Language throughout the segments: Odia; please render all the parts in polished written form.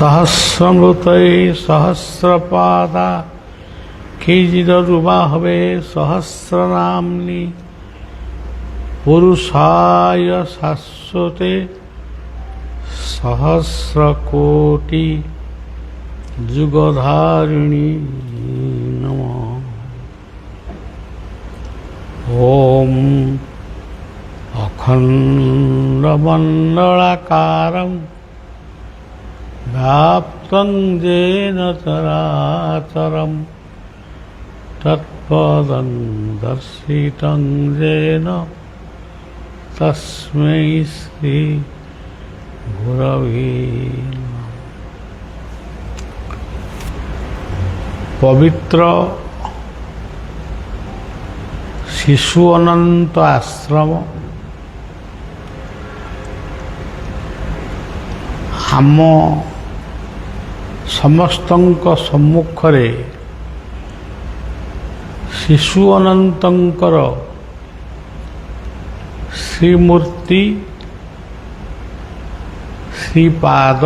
सहस्रमृतये सहस्रपादा केजिदरुबाहवे सहस्रनाम्नि पुरुषाय शाश्वते सहस्रकोटि जुगधारिणी नमः। ओम अखंडमंडलाकारं व्याप्तं येन चराचरं तत्पदं दर्शितं येन तस्मै श्री गुरवे नमः। पवित्र शिशु अनंत आश्रम आम समस्तंक सम्मुखरे शिशु अनंतंकर श्रीमूर्ति श्रीपाद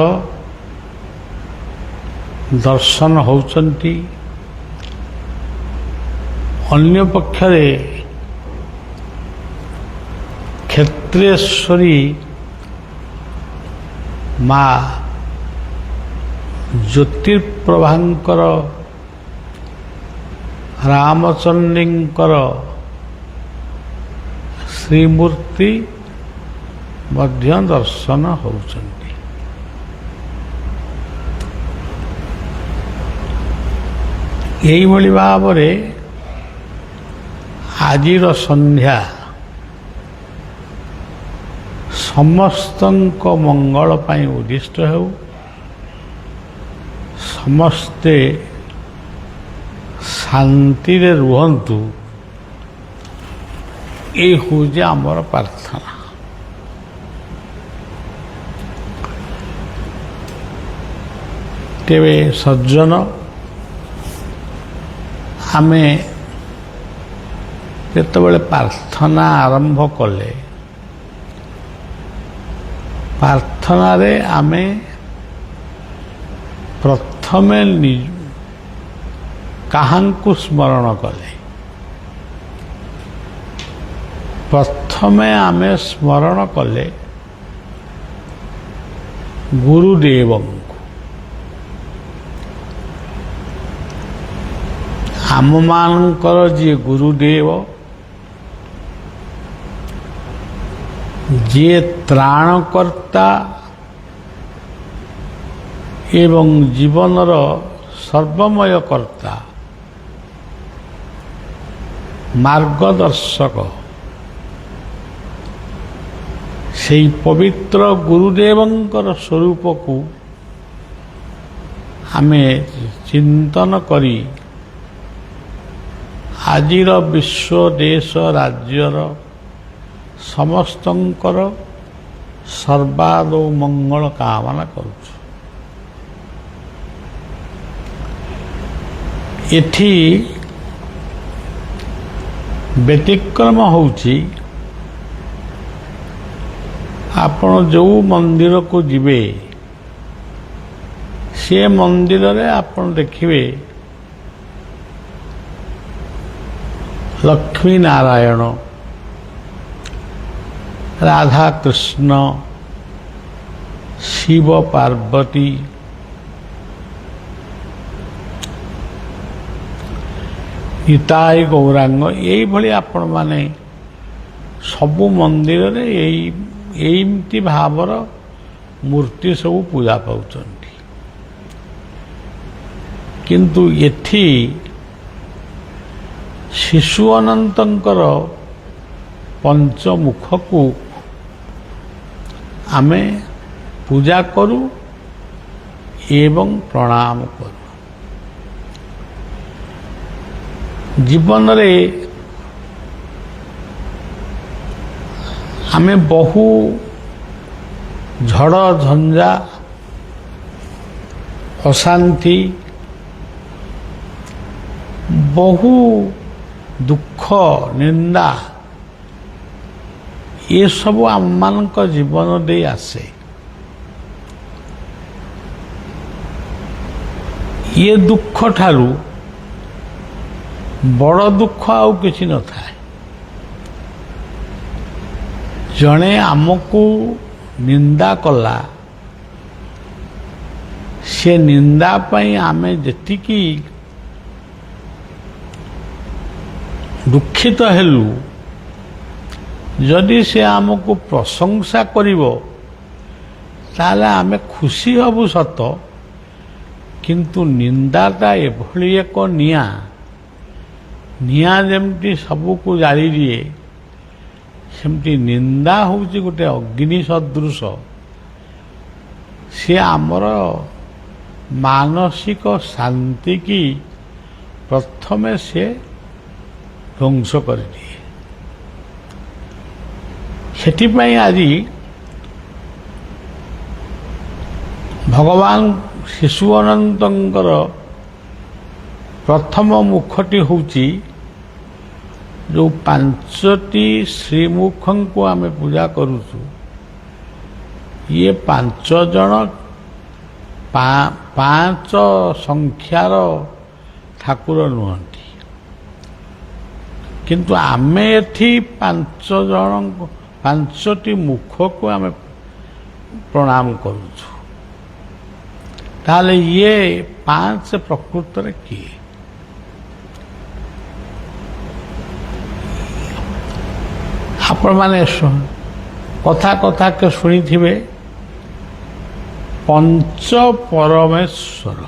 दर्शन होचंती। अन्य पक्षरे क्षेत्रेश्वरी माँ ज्योतिर्प्रभांकर रामचंद्रींकर श्रीमूर्ति मध्य दर्शन होचंती। यही भली भावरे आजिर संध्या समस्तंक मंगल पाई उद्दिष्ट हो, समस्ते शांति रे रुहंतु, ये हूँ आमर प्रार्थना। तेरे सज्जन आमे जेतेबेले प्रार्थना आरंभ कले, प्रार्थना रे आमे प्रथमे काहांकु स्मरण कले, प्रथमे आमे स्मरण कले गुरुदेव को। आम मानकर जी गुरुदेव जे त्राणकर्ता एवं जीवनर सर्वमय कर्ता मार्गदर्शक, से पवित्र गुरुदेवंकर स्वरूप को आमे चिंतन करी आजिर विश्व देश राज्यर समस्तंकर सर्वादो मंगल कामना करुछु। एठी व्यतिक्रम होउची, आपण जो मंदिर को जिबे से मंदिर रे आपण देखिबे लक्ष्मी नारायण, राधा कृष्ण, शिव पार्वती, निताई गौरांग, यही भली आपण माने सबु मंदिर रे एमती भावर मूर्ति सब पूजा पाउचंती। किंतु एठी शिशु अनंतंकर पंचमुख को आमे पूजा करू एवं प्रणाम करू। जीवन रे आमे बहु झड़ झंझा अशांति बहु दुख निंदा ये सब आम मान जीवन दे आसे। ଇଏ ଦୁଃଖ ଠାରୁ ବଡ଼ ଦୁଃଖ ଆଉ କିଛି ନଥାଏ। ଜଣେ ଆମକୁ ନିନ୍ଦା କଲା, ସେ ନିନ୍ଦା ପାଇଁ ଆମେ ଯେତିକି ଦୁଃଖିତ ହେଲୁ, ଯଦି ସେ ଆମକୁ ପ୍ରଶଂସା କରିବ ତାହେଲେ ଆମେ ଖୁସି ହେବୁ ସତ, କିନ୍ତୁ ନିନ୍ଦାଟା ଏଭଳି ଏକ ନିଆଁ ଯେମିତି ସବୁକୁ ଜାଳିଦିଏ, ସେମିତି ନିନ୍ଦା ହେଉଛି ଗୋଟେ ଅଗ୍ନି ସଦୃଶ। ସିଏ ଆମର ମାନସିକ ଶାନ୍ତିକି ପ୍ରଥମେ ସେ ଧ୍ୱଂସ କରିଦିଏ। ସେଥିପାଇଁ ଆଜି ଭଗବାନ ଶିଶୁ ଅନନ୍ତଙ୍କର ପ୍ରଥମ ମୁଖଟି ହେଉଛି ଯେଉଁ ପାଞ୍ଚଟି ଶ୍ରୀମୁଖଙ୍କୁ ଆମେ ପୂଜା କରୁଛୁ, ଇଏ ପାଞ୍ଚ ଜଣ ପାଞ୍ଚ ସଂଖ୍ୟାର ଠାକୁର ନୁହନ୍ତି, କିନ୍ତୁ ଆମେ ଏଠି ପାଞ୍ଚଟି ମୁଖକୁ ଆମେ ପ୍ରଣାମ କରୁଛୁ। ତାହେଲେ ଇଏ ପାଞ୍ଚ ପ୍ରକୃତରେ କିଏ? ଆପଣମାନେ କଥା ଶୁଣିଥିବେ ପଞ୍ଚ ପରମେଶ୍ୱର।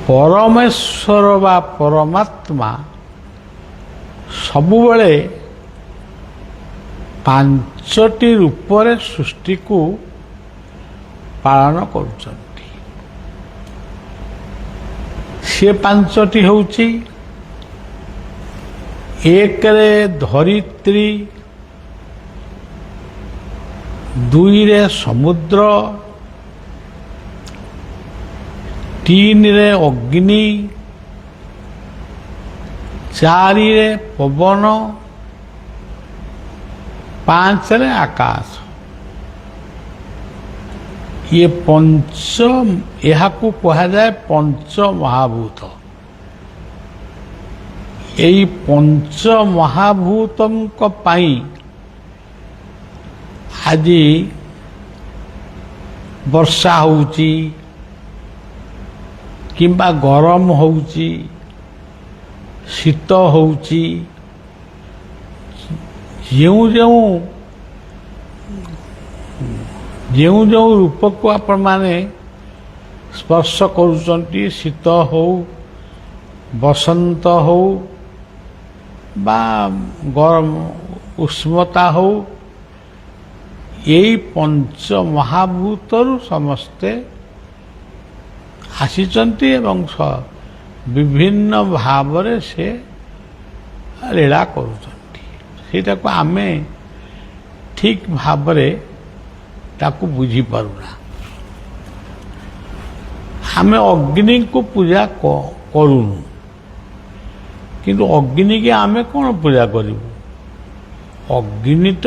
ପରମେଶ୍ୱର ବା ପରମାତ୍ମା ସବୁବେଳେ ପାଞ୍ଚଟି ରୂପରେ ସୃଷ୍ଟିକୁ ପାଳନ କରୁଛନ୍ତି। ସେ ପାଞ୍ଚଟି ହେଉଛି, ଏକରେ ଧରିତ୍ରୀ, ଦୁଇରେ ସମୁଦ୍ର, ତିନିରେ ଅଗ୍ନି, ଚାରିରେ ପବନ, ପାଞ୍ଚରେ ଆକାଶ। ଇଏ ଏହାକୁ କୁହାଯାଏ ପଞ୍ଚ ମହାଭୂତ। ଏଇ ପଞ୍ଚ ମହାଭୂତଙ୍କ ପାଇଁ ଆଜି ବର୍ଷା ହେଉଛି କିମ୍ବା ଗରମ ହେଉଛି, ଶୀତ ହେଉଛି। ଯେଉଁ ରୂପକୁ ଆପଣମାନେ ସ୍ପର୍ଶ କରୁଛନ୍ତି, ଶୀତ ହେଉ, ବସନ୍ତ ହେଉ ବା ଗରମ ଉଷ୍ମତା ହେଉ, ଏଇ ପଞ୍ଚ ମହାଭୂତରୁ ସମସ୍ତେ ଆସିଛନ୍ତି ଏବଂ ବିଭିନ୍ନ ଭାବରେ ସେ ଲୀଳା କରୁଛନ୍ତି। ସେଇଟାକୁ ଆମେ ଠିକ୍ ଭାବରେ ତାକୁ ବୁଝିପାରୁନା। ଆମେ ଅଗ୍ନିକୁ ପୂଜା କରୁନୁ, କିନ୍ତୁ ଅଗ୍ନିକି ଆମେ କ'ଣ ପୂଜା କରିବୁ? ଅଗ୍ନି ତ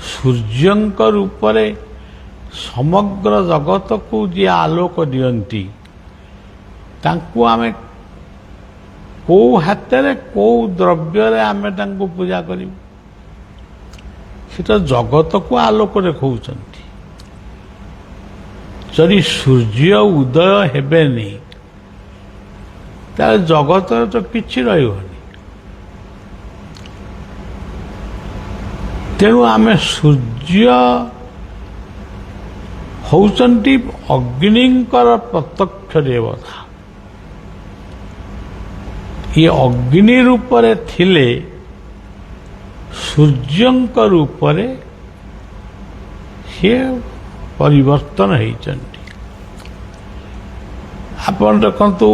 ସୂର୍ଯ୍ୟଙ୍କ ରୂପରେ ସମଗ୍ର ଜଗତକୁ ଯିଏ ଆଲୋକ ଦିଅନ୍ତି, ତାଙ୍କୁ ଆମେ କେଉଁ ହାତରେ କେଉଁ ଦ୍ରବ୍ୟରେ ଆମେ ତାଙ୍କୁ ପୂଜା କରିବୁ? ସେ ତ ଜଗତକୁ ଆଲୋକ ଦେଖାଉଛନ୍ତି। ଯଦି ସୂର୍ଯ୍ୟ ଉଦୟ ହେବେନି ତାହେଲେ ଜଗତରେ ତ କିଛି ରହିବନି। ତେଣୁ ଆମେ ସୂର୍ଯ୍ୟ ହେଉଛନ୍ତି ଅଗ୍ନିଙ୍କର ପ୍ରତ୍ୟକ୍ଷ ଦେବତା। ଇଏ ଅଗ୍ନି ରୂପରେ ଥିଲେ ସୂର୍ଯ୍ୟଙ୍କ ରୂପରେ ସିଏ ପରିବର୍ତ୍ତନ ହେଇଛନ୍ତି। ଆପଣ ଦେଖନ୍ତୁ,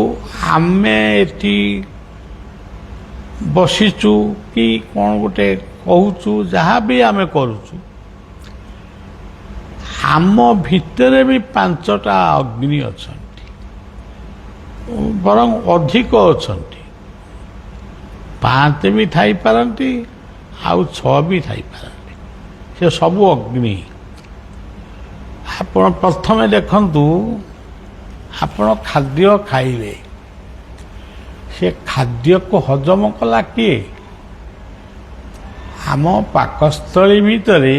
ଆମେ ଏଠି ବସିଛୁ କି କ'ଣ ଗୋଟେ କହୁଛୁ, ଯାହା ବି ଆମେ କରୁଛୁ, ଆମ ଭିତରେ ବି ପାଞ୍ଚଟା ଅଗ୍ନି ଅଛନ୍ତି, ବରଂ ଅଧିକ ଅଛନ୍ତି। 5 ବି ଥାଇପାରନ୍ତି, ଆଉ 6 ବି ଥାଇପାରନ୍ତି। ସେ ସବୁ ଅଗ୍ନି। ଆପଣ ପ୍ରଥମେ ଦେଖନ୍ତୁ, ଆପଣ ଖାଦ୍ୟ ଖାଇଲେ, ସେ ଖାଦ୍ୟକୁ ହଜମ କଲା କିଏ? ଆମ ପାକସ୍ଥଳୀ ଭିତରେ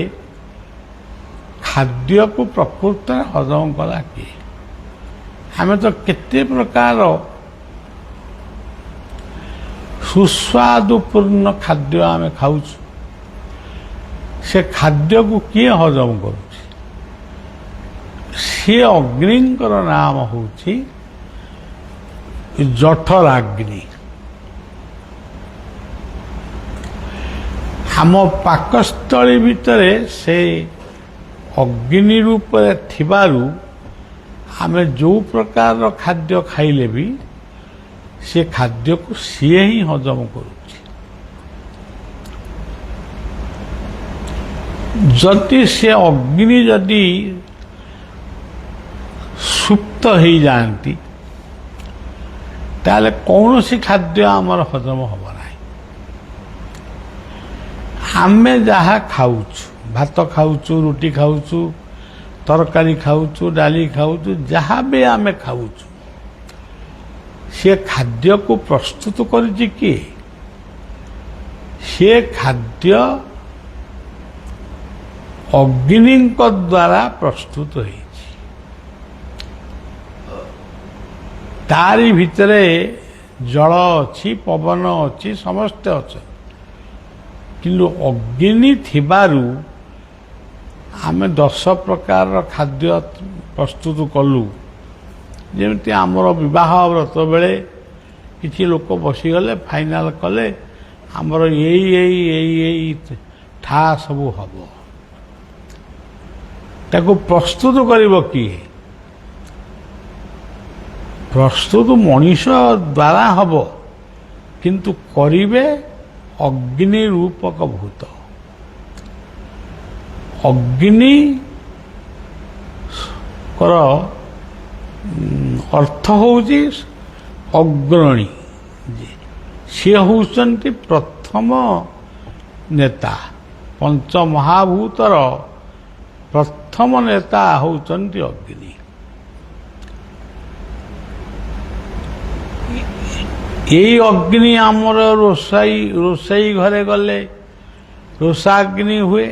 ଖାଦ୍ୟକୁ ପ୍ରକୃତରେ ହଜମ କଲା କିଏ? ଆମେ ତ କେତେ ପ୍ରକାର ସୁସ୍ୱାଦୁପୂର୍ଣ୍ଣ ଖାଦ୍ୟ ଆମେ ଖାଉଛୁ। ସେ ଖାଦ୍ୟକୁ କିଏ ହଜମ କରୁଛି? ସେ ଅଗ୍ନିଙ୍କର ନାମ ହେଉଛି ଜଠରାଗ୍ନି। ଆମ ପାକସ୍ଥଳୀ ଭିତରେ ସେ ଅଗ୍ନି ରୂପରେ ଥିବାରୁ ଆମେ ଯେଉଁ ପ୍ରକାରର ଖାଦ୍ୟ ଖାଇଲେ ବି ସେ ଖାଦ୍ୟକୁ ସିଏ ହିଁ ହଜମ କରୁଛି। ଯଦି ସେ ଅଗ୍ନି ଯଦି ସୁପ୍ତ ହେଇଯାଆନ୍ତି ତାହେଲେ କୌଣସି ଖାଦ୍ୟ ଆମର ହଜମ ହେବ ନାହିଁ। ଆମେ ଯାହା ଖାଉଛୁ, ଭାତ ଖାଉଛୁ, ରୁଟି ଖାଉଛୁ, ତରକାରୀ ଖାଉଛୁ, ଡାଲି ଖାଉଛୁ, ଯାହା ବି ଆମେ ଖାଉଛୁ, ସେ ଖାଦ୍ୟକୁ ପ୍ରସ୍ତୁତ କରିଛି କିଏ? ସେ ଖାଦ୍ୟ ଅଗ୍ନିଙ୍କ ଦ୍ୱାରା ପ୍ରସ୍ତୁତ ହେଇଛି। ତାରି ଭିତରେ ଜଳ ଅଛି, ପବନ ଅଛି, ସମସ୍ତେ ଅଛନ୍ତି। କିନ୍ତୁ ଅଗ୍ନି ଥିବାରୁ ଆମେ 10 ପ୍ରକାରର ଖାଦ୍ୟ ପ୍ରସ୍ତୁତ କଲୁ। ଯେମିତି ଆମର ବିବାହ ବ୍ରତ ବେଳେ କିଛି ଲୋକ ବସିଗଲେ ଫାଇନାଲ କଲେ ଆମର ଏଇ ଠା ସବୁ ହବ। ତାକୁ ପ୍ରସ୍ତୁତ କରିବ କିଏ? ପ୍ରସ୍ତୁତ ମଣିଷ ଦ୍ୱାରା ହବ, କିନ୍ତୁ କରିବେ ଅଗ୍ନି ରୂପକ ଭୂତ। ଅଗ୍ନିଙ୍କର ଅର୍ଥ ହେଉଛି ଅଗ୍ରଣୀ। ସିଏ ହେଉଛନ୍ତି ପ୍ରଥମ ନେତା। ପଞ୍ଚମହାଭୂତର ପ୍ରଥମ ନେତା ହେଉଛନ୍ତି ଅଗ୍ନି। ଏଇ ଅଗ୍ନି ଆମର ରୋଷେଇ ଘରେ ଗଲେ ରୋଷାଗ୍ନି ହୁଏ,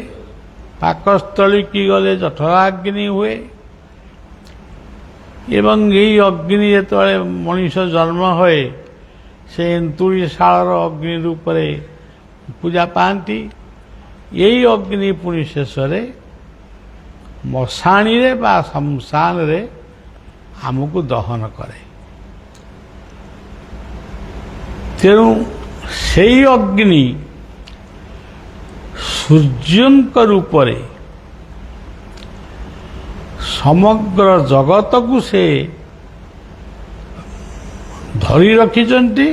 ପାକସ୍ଥଳୀ କି ଗଲେ ଜଠରାଗ୍ନି ହୁଏ। ଏବଂ ଏଇ ଅଗ୍ନି ଯେତେବେଳେ ମଣିଷ ଜନ୍ମ ହୁଏ ସେ ଏନ୍ତୁଡ଼ିଶାଳର ଅଗ୍ନି ରୂପରେ ପୂଜା ପାଆନ୍ତି। ଏଇ ଅଗ୍ନି ପୁଣି ଶେଷରେ ମଶାଣିରେ ବା ଶ୍ମଶାନରେ ଆମକୁ ଦହନ କରେ। ତେଣୁ ସେଇ ଅଗ୍ନି ସୂର୍ଯ୍ୟଙ୍କ ରୂପରେ ସମଗ୍ର ଜଗତକୁ ସେ ଧରି ରଖିଛନ୍ତି,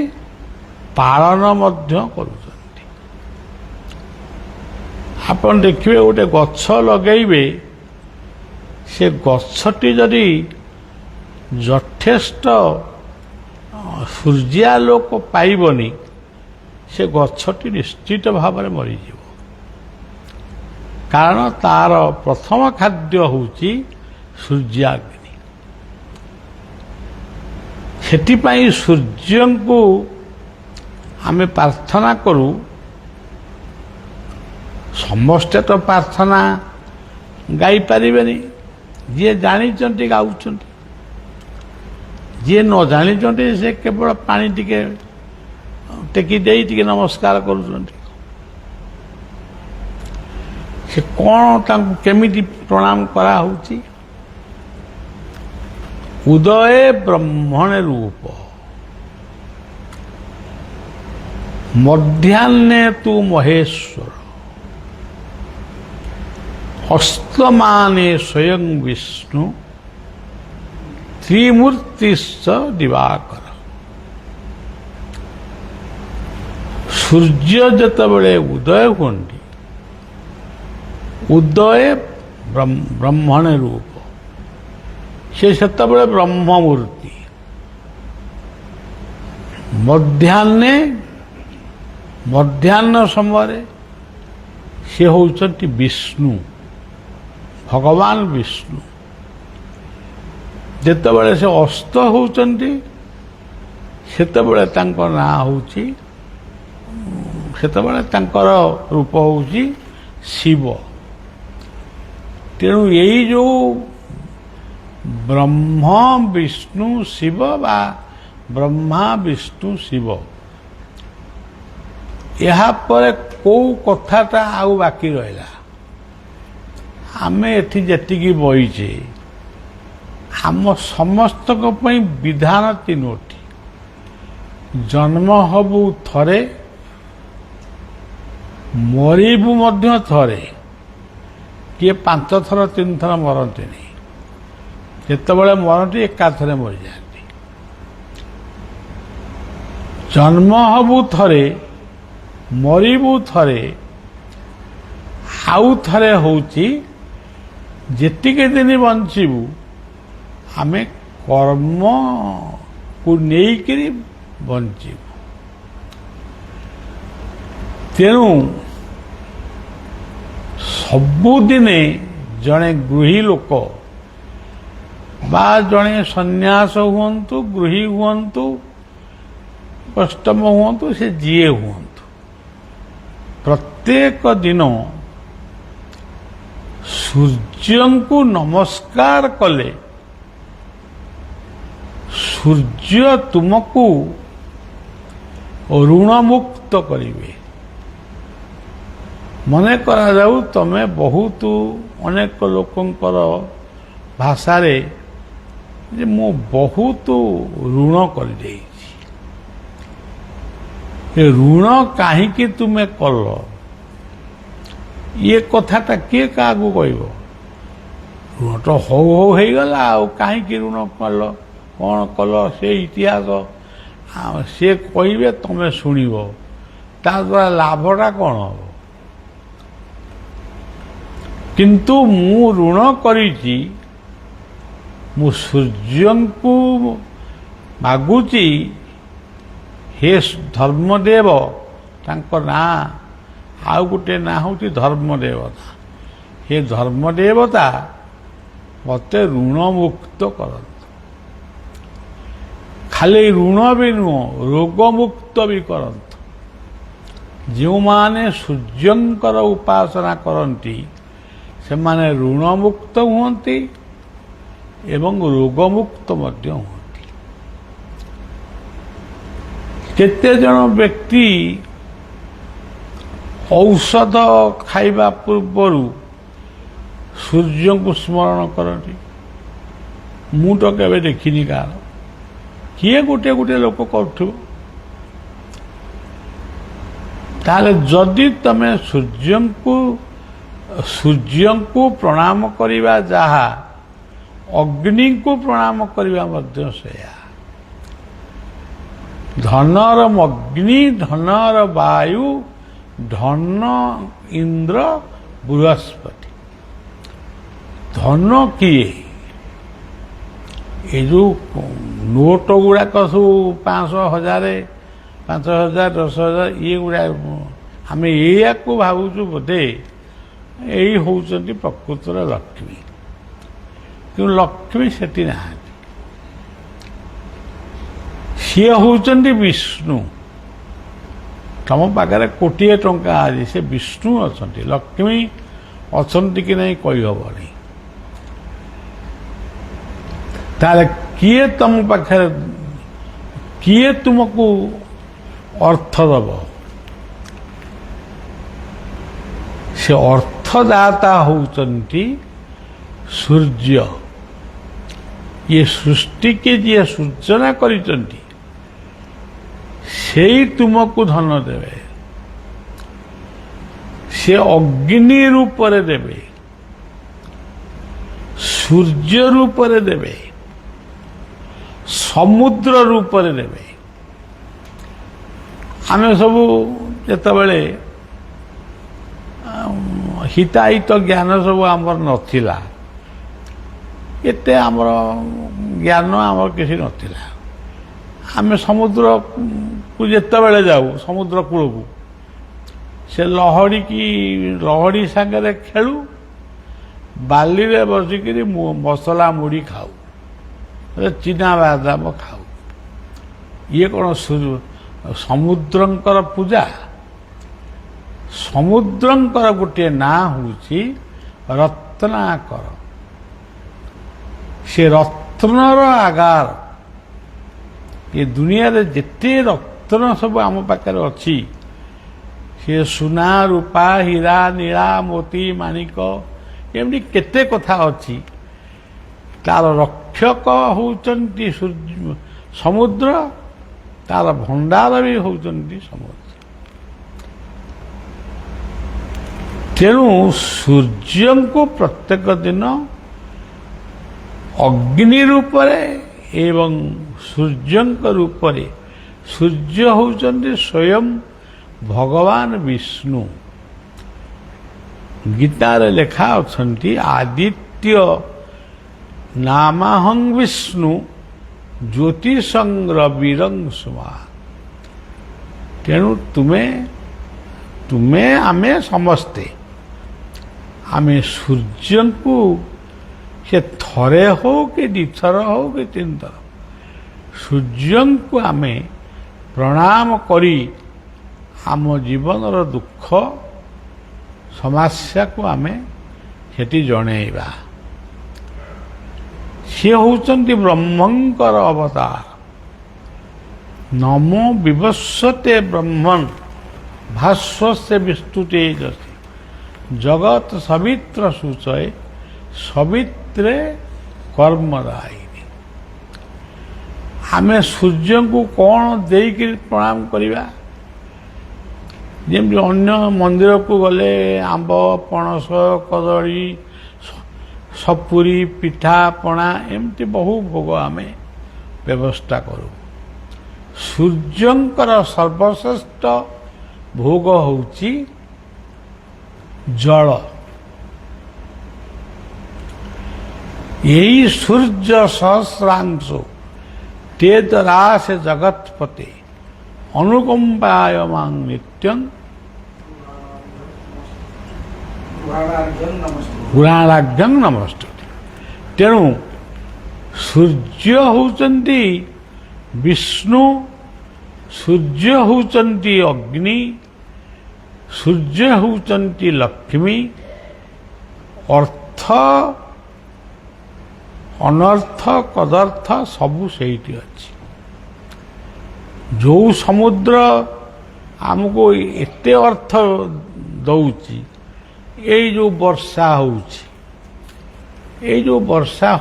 ପାଳନ ମଧ୍ୟ କରୁଛନ୍ତି। ଆପଣ ଦେଖିବେ ଗୋଟେ ଗଛ ଲଗେଇବେ, ସେ ଗଛଟି ଯଦି ଯଥେଷ୍ଟ ସୂର୍ଯ୍ୟାଲୋକ ପାଇବନି, ସେ ଗଛଟି ନିଶ୍ଚିତ ଭାବରେ ମରିଯିବ। କାରଣ ତାର ପ୍ରଥମ ଖାଦ୍ୟ ହେଉଛି ସୂର୍ଯ୍ୟାଗ୍ନି। ସେଥିପାଇଁ ସୂର୍ଯ୍ୟଙ୍କୁ ଆମେ ପ୍ରାର୍ଥନା କରୁ। ସମସ୍ତେ ତ ପ୍ରାର୍ଥନା ଗାଇପାରିବେନି, ଯିଏ ଜାଣିଛନ୍ତି ଗାଉଛନ୍ତି, ଯିଏ ନ ଜାଣିଛନ୍ତି ସେ କେବଳ ପାଣି ଟିକେ ଟେକି ଦେଇ ଟିକେ ନମସ୍କାର କରୁଛନ୍ତି। ସେ କ'ଣ ତାଙ୍କୁ କେମିତି ପ୍ରଣାମ କରାହେଉଛି? ଉଦୟେ ବ୍ରହ୍ମଣେ ରୂପ, ମଧ୍ୟାହ୍ନେ ତୁ ମହେଶ୍ୱର, ଅସ୍ତମାନେ ସ୍ୱୟଂ ବିଷ୍ଣୁ, ତ୍ରିମୂର୍ତ୍ତିଶ୍ଚ ଦିବାକର। ସୂର୍ଯ୍ୟ ଯେତେବେଳେ ଉଦୟ ହୁଅନ୍ତି, ଉଦୟେ ବ୍ରହ୍ମଣେ ରୂପ, ସେ ସେତେବେଳେ ବ୍ରହ୍ମମୂର୍ତ୍ତି। ମଧ୍ୟାହ୍ନ ସମୟରେ ସେ ହେଉଛନ୍ତି ବିଷ୍ଣୁ, ଭଗବାନ ବିଷ୍ଣୁ। ଯେତେବେଳେ ସେ ଅସ୍ତ ହେଉଛନ୍ତି ସେତେବେଳେ ତାଙ୍କ ନାଁ ହେଉଛି, ସେତେବେଳେ ତାଙ୍କର ରୂପ ହେଉଛି ଶିବ। ତେଣୁ ଏଇ ଯେଉଁ ବ୍ରହ୍ମ ବିଷ୍ଣୁ ଶିବ ବା ବ୍ରହ୍ମା ବିଷ୍ଣୁ ଶିବ, ଏହାପରେ କେଉଁ କଥାଟା ଆଉ ବାକି ରହିଲା? ଆମେ ଏଠି ଯେତିକି ବହିଛେ ଆମ ସମସ୍ତଙ୍କ ପାଇଁ ବିଧାନ ତିନୋଟି। ଜନ୍ମ ହବୁ ଥରେ, ମରିବୁ ମଧ୍ୟ ଥରେ। କିଏ 5 ଥର 3 ଥର ମରନ୍ତିନି, ଯେତେବେଳେ ମରନ୍ତି ଏକାଥରେ ମରିଯାଆନ୍ତି। ଜନ୍ମ ହବୁ ଥରେ, ମରିବୁ ଥରେ, ଆଉ ଥରେ ହେଉଛି ଯେତିକି ଦିନ ବଞ୍ଚିବୁ ଆମେ କର୍ମକୁ ନେଇକରି ବଞ୍ଚିବୁ। ତେଣୁ ସବୁଦିନେ ଜଣେ ଗୃହୀ ଲୋକ ବା ଜଣେ ସନ୍ନ୍ୟାସ ହୁଅନ୍ତୁ, ଗୃହୀ ହୁଅନ୍ତୁ, କଷ୍ଟମ ହୁଅନ୍ତୁ, ସେ ଯିଏ ହୁଅନ୍ତୁ, ପ୍ରତ୍ୟେକ ଦିନ ସୂର୍ଯ୍ୟଙ୍କୁ ନମସ୍କାର କଲେ ସୂର୍ଯ୍ୟ ତୁମକୁ ଋଣମୁକ୍ତ କରିବେ। ମନେ କରାଯାଉ ତମେ ବହୁତ ଅନେକ ଲୋକଙ୍କର ଭାଷାରେ ଯେ ମୁଁ ବହୁତ ଋଣ କରିଦେଇଛି। ଏ ଋଣ କାହିଁକି ତୁମେ କଲ? ଇଏ କଥାଟା କିଏ କାହାକୁ କହିବ? ଋଣ ତ ହଉ ହଉ ହେଇଗଲା, ଆଉ କାହିଁକି ଋଣ କଲ, କ'ଣ କଲ, ସେ ଇତିହାସ ସିଏ କହିବେ, ତମେ ଶୁଣିବ, ତା ଦ୍ୱାରା ଲାଭଟା କ'ଣ ହେବ? କିନ୍ତୁ ମୁଁ ଋଣ କରିଛି, ମୁଁ ସୂର୍ଯ୍ୟଙ୍କୁ ମାଗୁଛି, ହେ ଧର୍ମଦେବ, ତାଙ୍କ ନାଁ ଆଉ ଗୋଟେ ନାଁ ହେଉଛି ଧର୍ମଦେବତା। ହେ ଧର୍ମଦେବତା ମୋତେ ଋଣମୁକ୍ତ କରନ୍ତୁ। ଖାଲି ଋଣ ବି ନୁହଁ, ରୋଗମୁକ୍ତ ବି କରନ୍ତୁ। ଯେଉଁମାନେ ସୂର୍ଯ୍ୟଙ୍କର ଉପାସନା କରନ୍ତି ସେମାନେ ଋଣମୁକ୍ତ ହୁଅନ୍ତି ଏବଂ ରୋଗମୁକ୍ତ ମଧ୍ୟ ହୁଅନ୍ତି। କେତେଜଣ ବ୍ୟକ୍ତି ଔଷଧ ଖାଇବା ପୂର୍ବରୁ ସୂର୍ଯ୍ୟଙ୍କୁ ସ୍ମରଣ କରନ୍ତି? ମୁଁ ତ କେବେ ଦେଖିନି କାହାର, କିଏ ଗୋଟିଏ ଗୋଟିଏ ଲୋକ କରୁଥିବ। ତାହେଲେ ଯଦି ତମେ ସୂର୍ଯ୍ୟଙ୍କୁ ପ୍ରଣାମ କରିବା ଯାହା, ଅଗ୍ନିଙ୍କୁ ପ୍ରଣାମ କରିବା ମଧ୍ୟ ସେୟା। ଧନର ଅଗ୍ନି, ଧନର ବାୟୁ, ଧନ ଇନ୍ଦ୍ର ବୃହସ୍ପତି। ଧନ କିଏ? ଏ ଯେଉଁ ନୋଟ ଗୁଡ଼ାକ ସବୁ 500, 1000, 5000, 10000 ଇଏ ଗୁଡ଼ା ଆମେ ଏଇଆକୁ ଭାବୁଛୁ ବୋଧେ ଏଇ ହେଉଛନ୍ତି ପ୍ରକୃତର ଲକ୍ଷ୍ମୀ। କିନ୍ତୁ ଲକ୍ଷ୍ମୀ ସେଠି ନାହାନ୍ତି, ସିଏ ହେଉଛନ୍ତି ବିଷ୍ଣୁ। ତମ ପାଖରେ କୋଟିଏ ଟଙ୍କା ଅଛି, ସେ ବିଷ୍ଣୁ ଅଛନ୍ତି, ଲକ୍ଷ୍ମୀ ଅଛନ୍ତି କି ନାହିଁ କହିହେବନି। ତାହେଲେ କିଏ ତମ ପାଖରେ, କିଏ ତୁମକୁ ଅର୍ଥ ଦେବ? ସେ ଅର୍ଥଦାତା ହେଉଛନ୍ତି ସୂର୍ଯ୍ୟ। ଇଏ ସୃଷ୍ଟିକି ଯିଏ ସୂଚନା କରିଛନ୍ତି ସେଇ ତୁମକୁ ଧନ ଦେବେ। ସେ ଅଗ୍ନି ରୂପରେ ଦେବେ, ସୂର୍ଯ୍ୟ ରୂପରେ ଦେବେ, ସମୁଦ୍ର ରୂପରେ ଦେବେ। ଆମେ ସବୁ ଯେତେବେଳେ ହିତାହିତ ଜ୍ଞାନ ସବୁ ଆମର ନଥିଲା, ଏତେ ଆମର ଜ୍ଞାନ ଆମର କିଛି ନଥିଲା। ଆମେ ସମୁଦ୍ରକୁ ଯେତେବେଳେ ଯାଉ, ସମୁଦ୍ର କୂଳକୁ, ସେ ଲହଡ଼ି ସାଙ୍ଗରେ ଖେଳୁ, ବାଲିରେ ବସିକିରି ମସଲା ମୁଢ଼ି ଖାଉ। ଚିନା ବାଦାମ ଖାଉ। ଇଏ କ'ଣ ସମୁଦ୍ରଙ୍କର ପୂଜା? ସମୁଦ୍ରଙ୍କର ଗୋଟିଏ ନାଁ ହେଉଛି ରତ୍ନାକର। ସେ ରତ୍ନର ଆଗାର। ଏ ଦୁନିଆରେ ଯେତେ ରତ୍ନ ସବୁ ଆମ ପାଖରେ ଅଛି, ସେ ସୁନା ରୂପା ହୀରା ନୀଳା ମୋତି ମାଣିକ ଏମିତି କେତେ କଥା ଅଛି, ତାର ରକ୍ଷକ ହେଉଛନ୍ତି ସମୁଦ୍ର, ତାର ଭଣ୍ଡାର ବି ହେଉଛନ୍ତି ସମୁଦ୍ର। ତେଣୁ ସୂର୍ଯ୍ୟଙ୍କୁ ପ୍ରତ୍ୟେକ ଦିନ ଅଗ୍ନି ରୂପରେ ଏବଂ ସୂର୍ଯ୍ୟଙ୍କ ରୂପରେ, ସୂର୍ଯ୍ୟ ହେଉଛନ୍ତି ସ୍ୱୟଂ ଭଗବାନ ବିଷ୍ଣୁ। ଗୀତାରେ ଲେଖା ଅଛନ୍ତି ଆଦିତ୍ୟ ନାମାହଂ ବିଷ୍ଣୁ ଜ୍ୟୋତିଷଂ ରବିରଂ ସୁମା। ତେଣୁ ତୁମେ ଆମେ ସମସ୍ତେ ଆମେ ସୂର୍ଯ୍ୟଙ୍କୁ ସେ ଥରେ ହଉ କି ଦିଥର ହଉ କି ତିନିଥର ସୂର୍ଯ୍ୟଙ୍କୁ ଆମେ ପ୍ରଣାମ କରି ଆମ ଜୀବନର ଦୁଃଖ ସମସ୍ୟାକୁ ଆମେ ସେଠି ଜଣେଇବା। ସିଏ ହେଉଛନ୍ତି ବ୍ରହ୍ମଙ୍କର ଅବତାର। ନମୋ ବିବସ୍ୱତେ ବ୍ରହ୍ମନ୍ ଭାସ୍ୱସ୍ୟ ବିସ୍ତୁତେଜସି ଜଗତ୍ ସବିତ୍ର ସୂଚଏ ସବିତ୍ରେ କର୍ମଦାୟିନୀ। ଆମେ ସୂର୍ଯ୍ୟଙ୍କୁ କ'ଣ ଦେଇକି ପ୍ରଣାମ କରିବା? ଯେମିତି ଅନ୍ୟ ମନ୍ଦିରକୁ ଗଲେ ଆମ୍ବ ପଣସ କଦଳୀ ସପୁରୀ ପିଠା ପଣା ଏମିତି ବହୁ ଭୋଗ ଆମେ ବ୍ୟବସ୍ଥା କରୁ। ସୂର୍ଯ୍ୟଙ୍କର ସର୍ବଶ୍ରେଷ୍ଠ ଭୋଗ ହେଉଛି ଜଳ। ଏହି ସୂର୍ଯ୍ୟ ସହସ୍ରାଂଶୁ ତେଜରାଶେ ଜଗତ୍ପତେ ଅନୁକମ୍ପାୟ ମାଂ ନିତ୍ୟଂ ପୁରାଣାର୍ଘ୍ୟଂ ନମସ୍ତୁତେ। ତେଣୁ ସୂର୍ଯ୍ୟ ହେଉଛନ୍ତି ବିଷ୍ଣୁ, ସୂର୍ଯ୍ୟ ହେଉଛନ୍ତି ଅଗ୍ନି, ସୂର୍ଯ୍ୟ ହେଉଛନ୍ତି ଲକ୍ଷ୍ମୀ। ଅର୍ଥ ଅନର୍ଥ କଦର୍ଥ ସବୁ ସେଇଠି ଅଛି। ଯେଉଁ ସମୁଦ୍ର ଆମକୁ ଏତେ ଅର୍ଥ ଦଉଛି, ଏଇ ଯେଉଁ ବର୍ଷା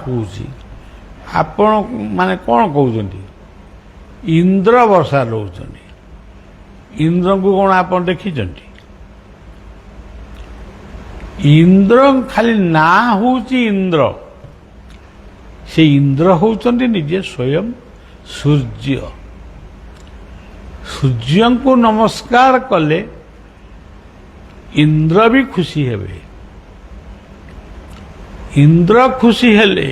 ହେଉଛି, ଆପଣ ମାନେ କ'ଣ କହୁଛନ୍ତି? ଇନ୍ଦ୍ର ବର୍ଷା ଦେଉଛନ୍ତି। ଇନ୍ଦ୍ରଙ୍କୁ କ'ଣ ଆପଣ ଦେଖିଛନ୍ତି? ଇନ୍ଦ୍ର ଖାଲି ନାଁ ହେଉଛି ଇନ୍ଦ୍ର। ସେ ଇନ୍ଦ୍ର ହେଉଛନ୍ତି ନିଜେ ସ୍ୱୟଂ ସୂର୍ଯ୍ୟ। ସୂର୍ଯ୍ୟଙ୍କୁ ନମସ୍କାର କଲେ ଇନ୍ଦ୍ର ବି ଖୁସି ହେବେ। ଇନ୍ଦ୍ର ଖୁସି ହେଲେ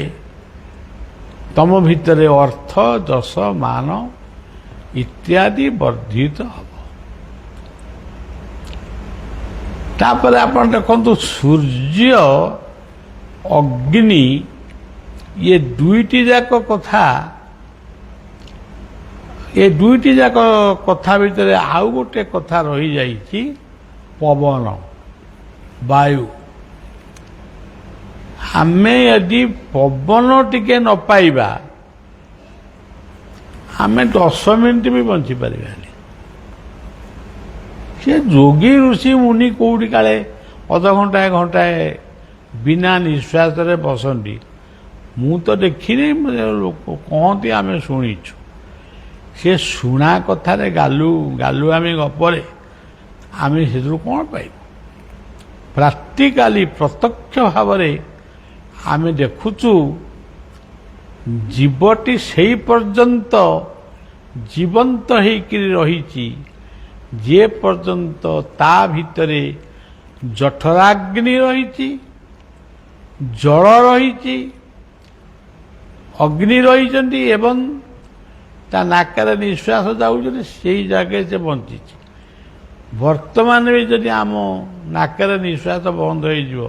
ତମ ଭିତରେ ଅର୍ଥ ଯଶ ମାନ ଇତ୍ୟାଦି ବର୍ଦ୍ଧିତ ହେବ। ତାପରେ ଆପଣ ଦେଖନ୍ତୁ ସୂର୍ଯ୍ୟ ଅଗ୍ନି ये दुईटी जाक कथा भितर आउ गोटे कथा रही जाइछि पवन वायु। आमे यदि पवन टिके न पाइबा आमे 10 मिनिट भी बंची पारिबानी। से जोगी ऋषि मुनि कोउठी काले अध घंटाए घंटाए बिना निश्वास रे बसंती। मु तो देखिनी, लोक कहती आम शुणीचु। से शुणा कथार गालु गालु आम गपरे आम से कौन पाइब? प्राक्टिकाली प्रत्यक्ष भाव आम देखुचु जीवटी से पर्यंत जीवंत होकर रही जे पर्यंत ता भितरे जठराग्नि रही, जल रही, अग्नि रही एवं ता नाकर निश्वास जाऊँ से जगह से बंची। वर्तमान भी जदि आम नाकर निश्वास बंद हो,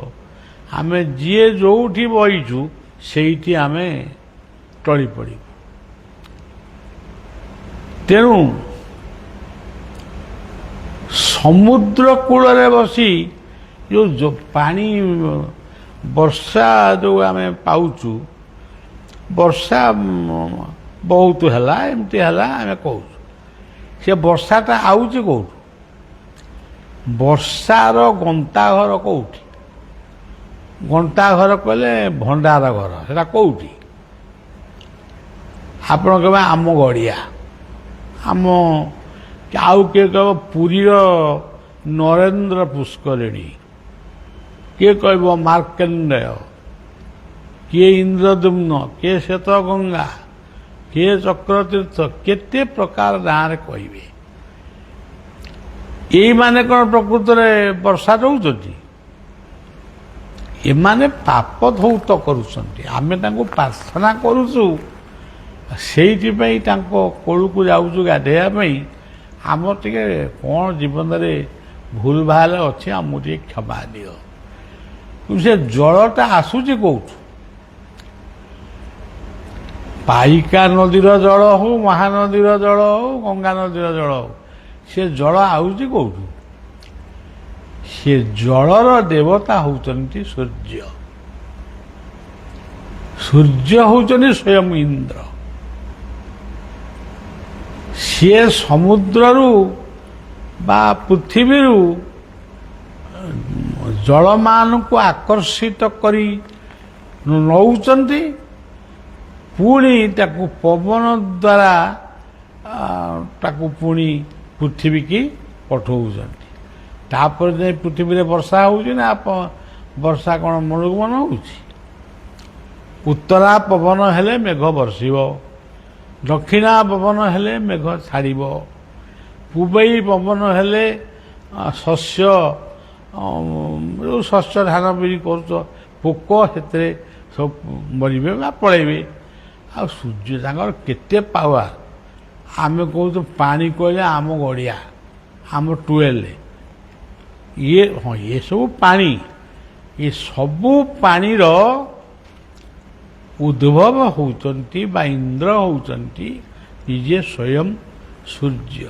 आम जी जो बहीचु से आम ଟଳି ପଡ଼ିବ। ତେଣୁ ସମୁଦ୍ର କୂଳରେ ବସି ଯେଉଁ ପାଣି ବର୍ଷା ଯେଉଁ ଆମେ ପାଉଛୁ, ବର୍ଷା ବହୁତ ହେଲା, ଏମିତି ହେଲା ଆମେ କହୁଛୁ, ସେ ବର୍ଷାଟା ଆଉଛି କେଉଁଠୁ? ବର୍ଷାର ଗନ୍ତାଘର କେଉଁଠି? ଗନ୍ତାଘର କହିଲେ ଭଣ୍ଡାର ଘର, ସେଟା କେଉଁଠି? ଆପଣ କହିବେ ଆମ ଗଡ଼ିଆ, ଆମ ଆଉ କିଏ କହିବ ପୁରୀର ନରେନ୍ଦ୍ର ପୁଷ୍କରିଣୀ, କିଏ କହିବ ମାର୍କଣ୍ଡେୟ, କିଏ ଇନ୍ଦ୍ରଦ୍ୟୁମ୍ନ, କିଏ ଶ୍ଵେତଗଙ୍ଗା, କିଏ ଚକ୍ରତୀର୍ଥ, କେତେ ପ୍ରକାର ନାଁରେ କହିବେ। ଏଇମାନେ କ'ଣ ପ୍ରକୃତରେ ବର୍ଷା ଦେଉଛନ୍ତି? ଏମାନେ ପାପ ଧୌତ କରୁଛନ୍ତି, ଆମେ ତାଙ୍କୁ ପ୍ରାର୍ଥନା କରୁଛୁ, ସେଇଥିପାଇଁ ତାଙ୍କ କୋଳକୁ ଯାଉଛୁ ଗାଧୋଇବା ପାଇଁ। ଆମର ଟିକେ କ'ଣ ଜୀବନରେ ଭୁଲ ଭାଲ ଅଛି, ଆମକୁ ଟିକେ କ୍ଷମା ଦିଅ। ସେ ଜଳଟା ଆସୁଛି କେଉଁଠୁ? ପାଇକା ନଦୀର ଜଳ ହଉ, ମହାନଦୀର ଜଳ ହଉ, ଗଙ୍ଗା ନଦୀର ଜଳ ହଉ, ସେ ଜଳ ଆଉଛି କେଉଁଠୁ? ସେ ଜଳର ଦେବତା ହେଉଛନ୍ତି ସୂର୍ଯ୍ୟ। ସୂର୍ଯ୍ୟ ହେଉଛନ୍ତି ସ୍ୱୟଂ ଇନ୍ଦ୍ର। ସିଏ ସମୁଦ୍ରରୁ ବା ପୃଥିବୀରୁ ଜଳମାନଙ୍କୁ ଆକର୍ଷିତ କରି ନେଉଛନ୍ତି, ପୁଣି ତାକୁ ପବନ ଦ୍ୱାରା ତାକୁ ପୁଣି ପୃଥିବୀକି ପଠାଉଛନ୍ତି। ତାପରେ ଯାଇ ପୃଥିବୀରେ ବର୍ଷା ହେଉଛି ନା ବର୍ଷା କ'ଣ ମନକୁ ମନ ହେଉଛି? ଉତ୍ତରା ପବନ ହେଲେ ମେଘ ବର୍ଷିବ, ଦକ୍ଷିଣା ପବନ ହେଲେ ମେଘ ଛାଡ଼ିବ, ପୂବେଇ ପବନ ହେଲେ ଶସ୍ୟ ଯେଉଁ ଶସ୍ୟ ଧାନ ବିରି କରୁଛ ପୋକ ସେଥିରେ ସବୁ ମରିବେ ବା ପଳେଇବେ। ଆଉ ସୂର୍ଯ୍ୟ ତାଙ୍କର କେତେ ପାୱାର। ଆମେ କହୁଛୁ ପାଣି କହିଲେ ଆମ ଗଡ଼ିଆ, ଆମ ଟ୍ୟୁବୱେଲ୍, ଇଏ ହଁ ଏସବୁ ପାଣି, ଏ ସବୁ ପାଣିର ଉଦ୍ଭବ ହେଉଛନ୍ତି ବା ଇନ୍ଦ୍ର ହେଉଛନ୍ତି ନିଜେ ସ୍ୱୟଂ ସୂର୍ଯ୍ୟ।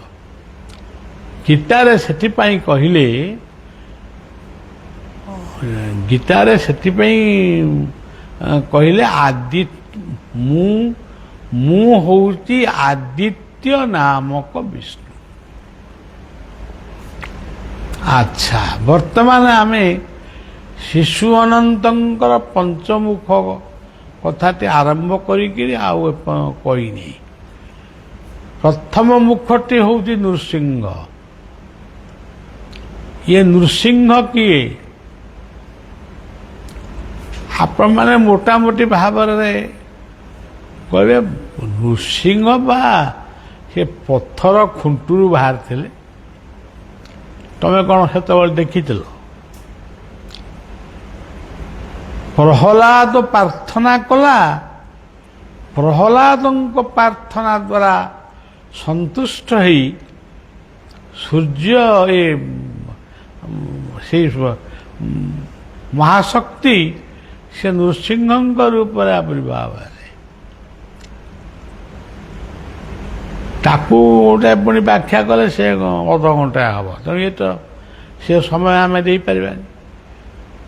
ଗୀତାରେ ସେଥିପାଇଁ କହିଲେ, ଗୀତାରେ ସେଥିପାଇଁ କହିଲେ ମୁଁ ହେଉଛି ଆଦିତ୍ୟ ନାମକ ବିଷ୍ଣୁ। ଆଚ୍ଛା, ବର୍ତ୍ତମାନ ଆମେ ଶିଶୁ ଅନନ୍ତଙ୍କର ପଞ୍ଚମୁଖ କଥାଟି ଆରମ୍ଭ କରିକିରି ଆଉ କହିନି। ପ୍ରଥମ ମୁଖଟି ହେଉଛି ନୃସିଂହ। ଇଏ ନୃସିଂହ କିଏ? ଆପଣମାନେ ମୋଟାମୋଟି ଭାବରେ କହିବେ ନୃସିଂହ ବା ସେ ପଥର ଖୁଣ୍ଟରୁ ବାହାରିଥିଲେ। ତମେ କ'ଣ ସେତେବେଳେ ଦେଖିଥିଲ? ପ୍ରହ୍ଲାଦ ପ୍ରାର୍ଥନା କଲା, ପ୍ରହ୍ଲାଦଙ୍କ ପ୍ରାର୍ଥନା ଦ୍ୱାରା ସନ୍ତୁଷ୍ଟ ହେଇ ସୂର୍ଯ୍ୟ ସେଇ ମହାଶକ୍ତି ସେ ନୃସିଂହଙ୍କ ରୂପରେ ଆବିର୍ଭାବ ହେଲେ। ତାକୁ ଗୋଟେ ପୁଣି ବ୍ୟାଖ୍ୟା କଲେ ସେ ଅଧଘଣ୍ଟା ହେବ, ତେଣୁ ଏ ତ ସେ ସମୟ ଆମେ ଦେଇପାରିବାନି।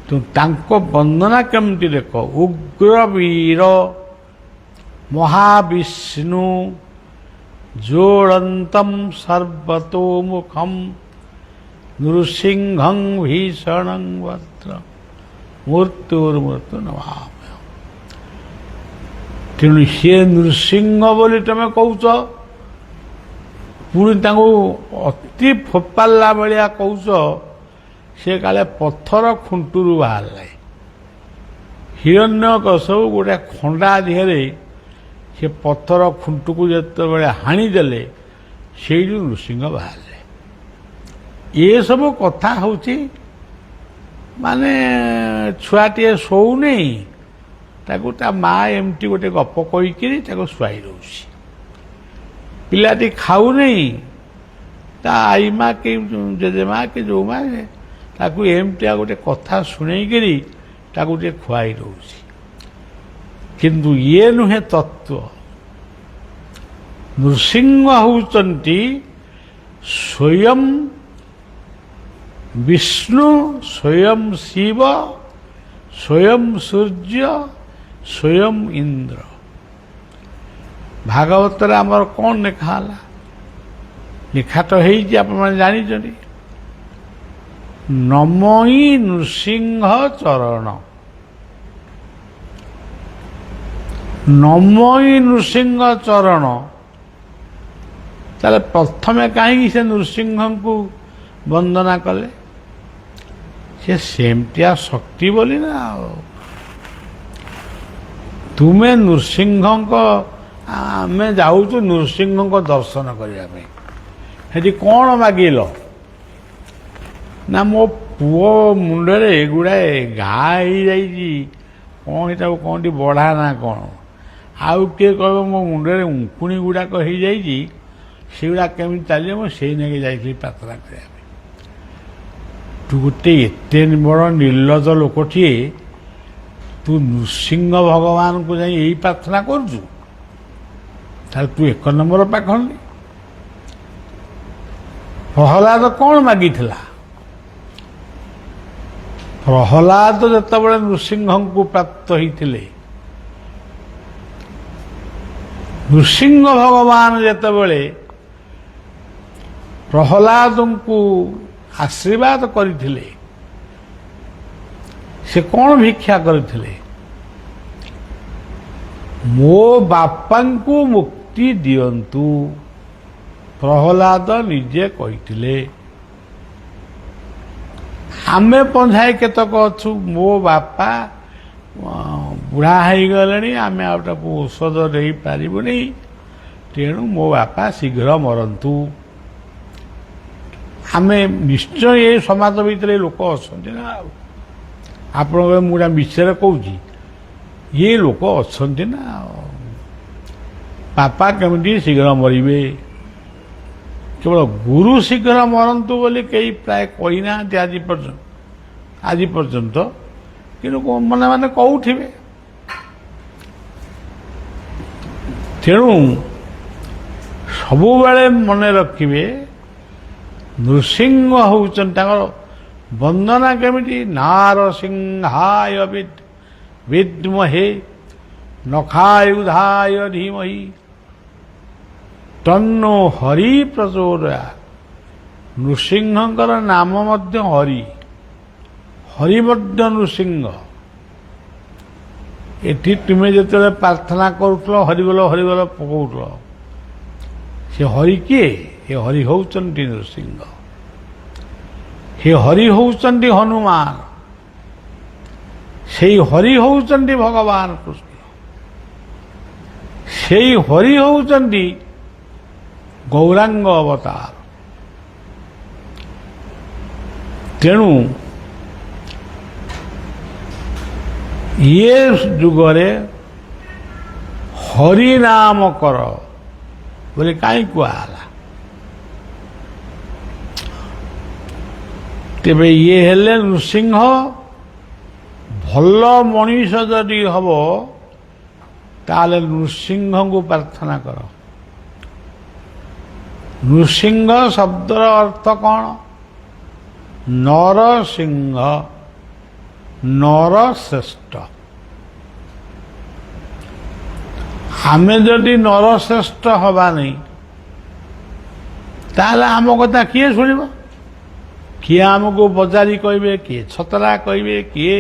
ତାଙ୍କ ବର୍ଣ୍ଣନା କେମିତି ଦେଖ, ଉଗ୍ରବୀର ମହାବିଷ୍ଣୁ ଜ୍ୱଳନ୍ତଂ ସର୍ବତୋମୁଖଂ ନୃସିଂହଂ ଭୀଷଣଂ ବତ୍ର ମୃତ୍ୟୁର୍ମୃତ୍ୟୁ ନମାମ୍ୟହଂ। ତେଣୁ ସିଏ ନୃସିଂହ ବୋଲି ତମେ କହୁଛ, ପୁଣି ତାଙ୍କୁ ଅତି ଫୋପାଡ଼ିଲା ଭଳିଆ କହୁଛ ସେ କାଳେ ପଥର ଖୁଣ୍ଟରୁ ବାହାରିଲେ। ହିରଣ୍ୟକଶିପୁ ଗୋଟେ ଖଣ୍ଡା ଦେହରେ ସେ ପଥର ଖୁଣ୍ଟକୁ ଯେତେବେଳେ ହାଣିଦେଲେ ସେଇଠୁ ନୃସିଂହ ବାହାରିଲେ। ଏସବୁ କଥା ହେଉଛି ମାନେ ଛୁଆଟିଏ ଶୋଉନି, ତାକୁ ତା ମା ଏମିତି ଗୋଟେ ଗପ କହିକିରି ତାକୁ ଶୁଆଇ ଦେଉଛି। ପିଲାଟି ଖାଉନି, ତା ଆଈମା କି ଜେଜେମା କି ଯେଉଁ ମା ତାକୁ ଏମିତିଆ ଗୋଟେ କଥା ଶୁଣେଇକିରି ତାକୁ ଟିକେ ଖୁଆଇ ଦେଉଛି। କିନ୍ତୁ ଇଏ ନୁହେଁ ତତ୍ତ୍ୱ। ନୃସିଂହ ହେଉଛନ୍ତି ସ୍ୱୟଂ ବିଷ୍ଣୁ, ସ୍ୱୟଂ ଶିବ, ସ୍ୱୟଂ ସୂର୍ଯ୍ୟ, ସ୍ୱୟଂ ଇନ୍ଦ୍ର। ଭାଗବତରେ ଆମର କ'ଣ ଲେଖା ହେଲା? ଲେଖା ତ ହେଇଛି, ଆପଣମାନେ ଜାଣିଛନ୍ତି। ନମଇ ନୃସିଂହ ଚରଣ, ନମଇ ନୃସିଂହ ଚରଣ। ତାହେଲେ ପ୍ରଥମେ କାହିଁକି ସେ ନୃସିଂହଙ୍କୁ ବନ୍ଦନା କଲେ? ସେ ସେମିତିଆ ଶକ୍ତି ବୋଲି ନା। ଆଉ ତୁମେ ନୃସିଂହଙ୍କ, ଆମେ ଯାଉଛୁ ନୃସିଂହଙ୍କ ଦର୍ଶନ କରିବା ପାଇଁ, ସେଠି କ'ଣ ମାଗିଲ? ନା ମୋ ପୁଅ ମୁଣ୍ଡରେ ଗୁଡ଼ାଏ ଘା ହେଇଯାଇଛି, କ'ଣ ଏଟାକୁ କ'ଣଟି ବଢ଼ା ନା କ'ଣ? ଆଉ କିଏ କହିବ ମୋ ମୁଣ୍ଡରେ ଉଙ୍କୁଣି ଗୁଡ଼ାକ ହେଇଯାଇଛି, ସେଗୁଡ଼ା କେମିତି ଚାଲିବ? ମୁଁ ସେଇ ନେଇକି ଯାଇଥିଲି ପ୍ରାର୍ଥନା କରିବା ପାଇଁ। ତୁ ଗୋଟେ ଏତେ ବଡ଼ ନିର୍ଲଜ ଲୋକଟିଏ, ତୁ ନୃସିଂହ ଭଗବାନଙ୍କୁ ଯାଇ ଏଇ ପ୍ରାର୍ଥନା କରୁଛୁ? ତାହେଲେ ତୁ ଏକ ନମ୍ବର ପାଖଣ୍ଡି। ପ୍ରହ୍ଲାଦ କ'ଣ ମାଗିଥିଲା? ପ୍ରହ୍ଲାଦ ଯେତେବେଳେ ନୃସିଂହଙ୍କୁ ପ୍ରାପ୍ତ ହୋଇଥିଲେ, ନୃସିଂହ ଭଗବାନ ଯେତେବେଳେ ପ୍ରହ୍ଲାଦଙ୍କୁ ଆଶୀର୍ବାଦ କରିଥିଲେ, ସେ କ'ଣ ଭିକ୍ଷା କରିଥିଲେ? ମୋ ବାପାଙ୍କୁ ମୁକ୍ତି ଦିଅନ୍ତୁ। ପ୍ରହ୍ଲାଦ ନିଜେ କହିଥିଲେ। ଆମେ ପଞ୍ଝାଏ କେତେକ ଅଛୁ, ମୋ ବାପା ବୁଢ଼ା ହେଇଗଲେଣି, ଆମେ ଆଉ ତାକୁ ଔଷଧ ଦେଇପାରିବୁନି, ତେଣୁ ମୋ ବାପା ଶୀଘ୍ର ମରନ୍ତୁ। ଆମେ ନିଶ୍ଚୟ ଏ ସମାଜ ଭିତରେ ଲୋକ ଅଛନ୍ତି ନା। ଆଉ ଆପଣଙ୍କ ମୁଁ ଗୋଟେ ମିଛରେ କହୁଛି, ଇଏ ଲୋକ ଅଛନ୍ତି ନା। ବାପା କେମିତି ଶୀଘ୍ର ମରିବେ? କେବଳ ଗୁରୁ ଶୀଘ୍ର ମରନ୍ତୁ ବୋଲି କେହି ପ୍ରାୟ କହିନାହାନ୍ତି ଆଜି ପର୍ଯ୍ୟନ୍ତ, କିନ୍ତୁ ମନେ ମନେ କହୁଥିବେ। ତେଣୁ ସବୁବେଳେ ମନେ ରଖିବେ, ନୃସିଂହ ହେଉଛନ୍ତି ତାଙ୍କର ବନ୍ଦନା କେମିତି? ନାରସିଂହାୟ ବିଦ୍ମହେ ନଖାୟୁଧାୟ ଧୀମହି ତନ୍ନୋ ହରି ପ୍ରଚୋଦୟାତ୍। ନୃସିଂହଙ୍କର ନାମ ମଧ୍ୟ ହରି, ହରି ମଧ୍ୟ ନୃସିଂହ। ଏଠି ତୁମେ ଯେତେବେଳେ ପ୍ରାର୍ଥନା କରୁଥିଲ, ହରିବୋଲ ହରିବୋଲ ପକାଉଥିଲ, ସେ ହରି କିଏ? ଏ ହରି ହେଉଛନ୍ତି ନୃସିଂହ। ସେ ହରି ହେଉଛନ୍ତି ହନୁମାନ। ସେଇ ହରି ହେଉଛନ୍ତି ଭଗବାନ କୃଷ୍ଣ। ସେଇ ହରି ହେଉଛନ୍ତି ଗୌରାଙ୍ଗ ଅବତାର। ତେଣୁ ଇଏ ଯୁଗରେ ହରିନାମ କର ବୋଲି କାହିଁ କୁହାହେଲା? ତେବେ ଇଏ ହେଲେ ନୃସିଂହ। ଭଲ ମଣିଷ ଯଦି ହବ, ତାହେଲେ ନୃସିଂହଙ୍କୁ ପ୍ରାର୍ଥନା କର। ନୃସିଂହ ଶବ୍ଦର ଅର୍ଥ କ'ଣ? ନରସିଂହ, ନରଶ୍ରେଷ୍ଠ। ଆମେ ଯଦି ନରଶ୍ରେଷ୍ଠ ହବା ନାହିଁ, ତାହେଲେ ଆମ କଥା କିଏ ଶୁଣିବ? କିଏ ଆମକୁ ବଜାରି କହିବେ, କିଏ ଛତରା କହିବେ, କିଏ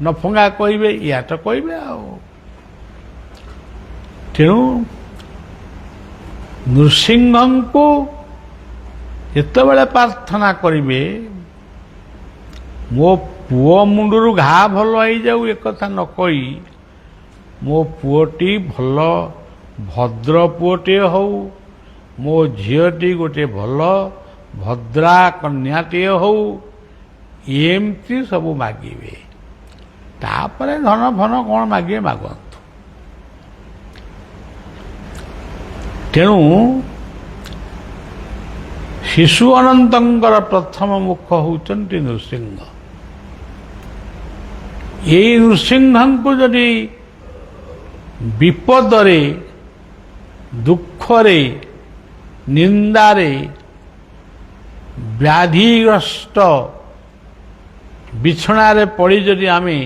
ନଫଙ୍ଗା କହିବେ, ୟା ତ କହିବେ ଆଉ। ତେଣୁ ନୃସିଂହଙ୍କୁ ଯେତେବେଳେ ପ୍ରାର୍ଥନା କରିବେ, ମୋ ପୁଅ ମୁଣ୍ଡରୁ ଘା ଭଲ ହେଇଯାଉ ଏକଥା ନ କହି, ମୋ ପୁଅଟି ଭଲ ଭଦ୍ର ପୁଅଟିଏ ହଉ, ମୋ ଝିଅଟି ଗୋଟେ ଭଲ ଭଦ୍ରା କନ୍ୟାଟିଏ ହଉ, ଏମିତି ସବୁ ମାଗିବେ। ତାପରେ ଧନ ଫନ କ'ଣ ମାଗିବେ ମାଗନ୍ତୁ। ତେଣୁ ଶିଶୁ ଅନନ୍ତଙ୍କର ପ୍ରଥମ ମୁଖ ହେଉଛନ୍ତି ନୃସିଂହ। ଏଇ ନୃସିଂହଙ୍କୁ ଯଦି ବିପଦରେ ଦୁଃଖରେ ନିନ୍ଦାରେ ବ୍ୟାଧିଗ୍ରସ୍ତ ବିଛଣାରେ ପଡ଼ି ଯଦି ଆମେ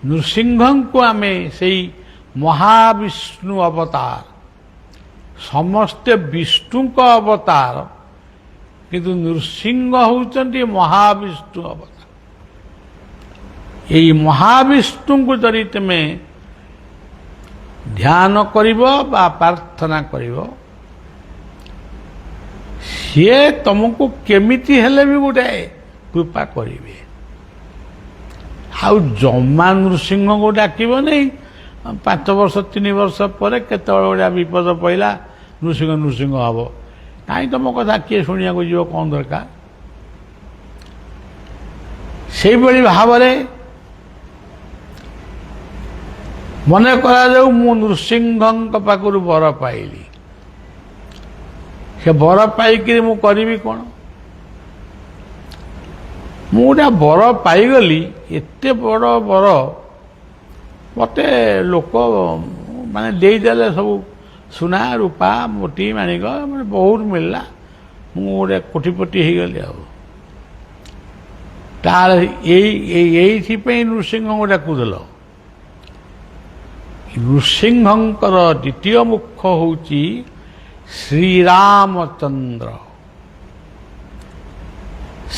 ନୃସିଂହଙ୍କୁ ଆମେ ସେଇ ମହାବିଷ୍ଣୁ ଅବତାର, ସମସ୍ତେ ବିଷ୍ଣୁଙ୍କ ଅବତାର, କିନ୍ତୁ ନୃସିଂହ ହେଉଛନ୍ତି ମହାବିଷ୍ଣୁ ଅବତାର। ଏଇ ମହାବିଷ୍ଣୁଙ୍କୁ ଯଦି ତୁମେ ଧ୍ୟାନ କରିବ ବା ପ୍ରାର୍ଥନା କରିବ, ସିଏ ତମକୁ କେମିତି ହେଲେ ବି ଗୋଟେ କୃପା କରିବେ। ଆଉ ଜମା ନୃସିଂହଙ୍କୁ ଡାକିବ ନାହିଁ। 5 ବର୍ଷ 3 ବର୍ଷ ପରେ କେତେବେଳେ ଗୋଟେ ବିପଦ ପଇଲା ନୃସିଂହ ହବ। କାହିଁ ତମ କଥା କିଏ ଶୁଣିବାକୁ ଯିବ, କ'ଣ ଦରକାର? ସେଇଭଳି ଭାବରେ ମନେ କରାଯାଉ ମୁଁ ନୃସିଂହଙ୍କ ପାଖରୁ ବର ପାଇଲି। ସେ ବର ପାଇକିରି ମୁଁ କରିବି କ'ଣ? ମୁଁ ଗୋଟେ ବର ପାଇଗଲି, ଏତେ ବଡ଼ ବର ମୋତେ ଲୋକ ମାନେ ଦେଇଦେଲେ, ସବୁ ସୁନା ରୂପା ମୋଟି ମାଣିକ ମାନେ ବହୁତ ମିଳିଲା। ମୁଁ ଗୋଟେ କୋଟିପତି ହେଇଗଲି। ଆଉ ତାର ଏଇଥିପାଇଁ ନୃସିଂହଙ୍କୁ ଡାକୁଦେଲ। ନୃସିଂହଙ୍କର ଦ୍ୱିତୀୟ ମୁଖ ହେଉଛି ଶ୍ରୀରାମଚନ୍ଦ୍ର।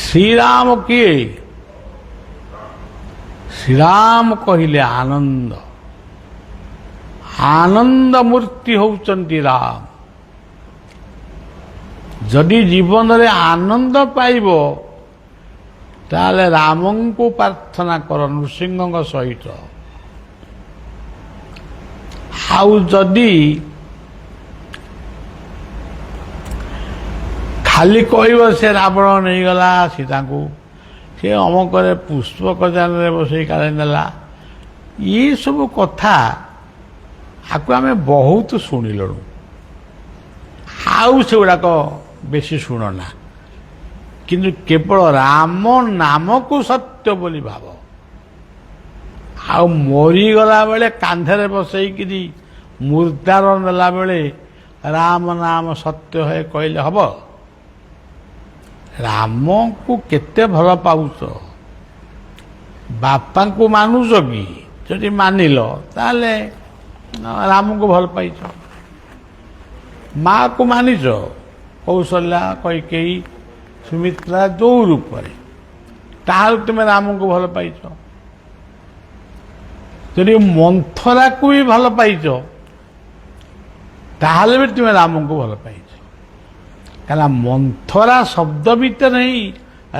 ଶ୍ରୀରାମ କିଏ? ଶ୍ରୀରାମ କହିଲେ ଆନନ୍ଦ। ଆନନ୍ଦ ମୂର୍ତ୍ତି ହେଉଛନ୍ତି ରାମ। ଯଦି ଜୀବନରେ ଆନନ୍ଦ ପାଇବ ତାହେଲେ ରାମଙ୍କୁ ପ୍ରାର୍ଥନା କର ନୃସିଂହଙ୍କ ସହିତ। ଆଉ ଯଦି ଖାଲି କହିବ ସେ ରାବଣ ନେଇଗଲା ସୀତାଙ୍କୁ, ସେ ଅମକରେ ପୁଷ୍ପକ ଯାନରେ ବସେଇ କାଳେ ନେଲା, ଏସବୁ କଥା ଆକୁ ଆମେ ବହୁତ ଶୁଣିଲୁଣୁ। ଆଉ ସେଗୁଡ଼ାକ ବେଶୀ ଶୁଣନା, କିନ୍ତୁ କେବଳ ରାମ ନାମକୁ ସତ୍ୟ ବୋଲି ଭାବ। ଆଉ ମରିଗଲା ବେଳେ କାନ୍ଧରେ ବସେଇକିରି ମୁର୍ଦ୍ଦାର ନେଲା ବେଳେ ରାମ ନାମ ସତ୍ୟ ହେ କହିଲେ ହବ? ରାମକୁ କେତେ ଭଲ ପାଉଛ? ବାପାଙ୍କୁ ମାନୁଛ କି? ଯଦି ମାନିଲ ତାହେଲେ ରାମକୁ ଭଲ ପାଇଛ। ମାଆକୁ ମାନିଛ? କୌଶଲ୍ୟା, କୈକେୟୀ, ସୁମିତ୍ରା ଯୋଉ ରୂପରେ, ତାହେଲେ ତୁମେ ରାମକୁ ଭଲ ପାଇଛ। ଯଦି ମନ୍ଥରାକୁ ବି ଭଲ ପାଇଛ ତାହେଲେ ବି ତୁମେ ରାମଙ୍କୁ ଭଲ ପାଇଛ। କାରଣ ମନ୍ଥରା ଶବ୍ଦ ଭିତରେ ହିଁ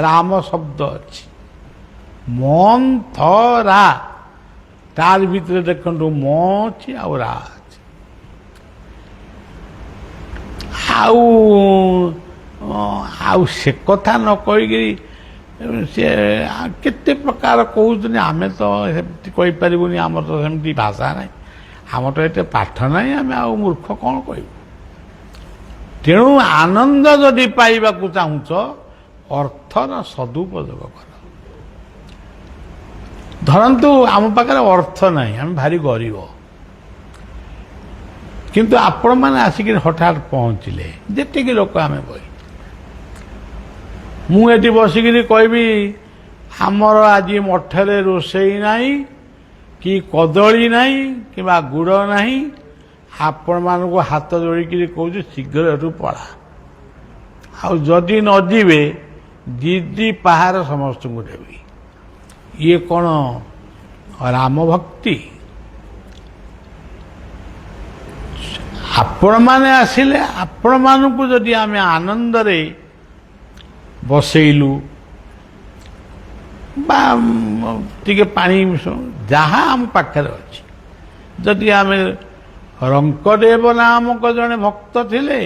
ରାମ ଶବ୍ଦ ଅଛି। ମନ୍ଥରା, ତାର ଭିତରେ ଦେଖନ୍ତୁ ମ ଅଛି ଆଉ ରା ଅଛି। ଆଉ ସେ କଥା ନ କହିକିରି ସେ କେତେ ପ୍ରକାର କହୁଛନ୍ତି। ଆମେ ତ ସେମିତି କହିପାରିବୁନି, ଆମର ତ ସେମିତି ଭାଷା ନାହିଁ, ଆମର ତ ଏତେ ପାଠ ନାହିଁ, ଆମେ ଆଉ ମୂର୍ଖ କ'ଣ କହିବୁ। ତେଣୁ ଆନନ୍ଦ ଯଦି ପାଇବାକୁ ଚାହୁଁଛ ଅର୍ଥର ସଦୁପଯୋଗ କର। ଧରନ୍ତୁ ଆମ ପାଖରେ ଅର୍ଥ ନାହିଁ, ଆମେ ଭାରି ଗରିବ, କିନ୍ତୁ ଆପଣମାନେ ଆସିକିରି ହଠାତ୍ ପହଞ୍ଚିଲେ, ଯେତିକି ଲୋକ ଆମେ ବହି, ମୁଁ ଏଠି ବସିକିରି କହିବି ଆମର ଆଜି ମଠରେ ରୋଷେଇ ନାହିଁ କି କଦଳୀ ନାହିଁ କିମ୍ବା ଗୁଡ଼ ନାହିଁ, ଆପଣମାନଙ୍କୁ ହାତ ଯୋଡ଼ିକିରି କହୁଛି ଶୀଘ୍ର ଏଠୁ ପଳା। ଆଉ ଯଦି ନ ଯିବେ ଦିଦି ପାହାର ସମସ୍ତଙ୍କୁ ଦେବି। ଇଏ କ'ଣ ରାମ ଭକ୍ତି? ଆପଣମାନେ ଆସିଲେ, ଆପଣମାନଙ୍କୁ ଯଦି ଆମେ ଆନନ୍ଦରେ ବସେଇଲୁ ବା ଟିକେ ପାଣି ଯାହା ଆମ ପାଖରେ ଅଛି, ଯଦି ଆମେ ରଙ୍କଦେବ ନାମକ ଜଣେ ଭକ୍ତ ଥିଲେ,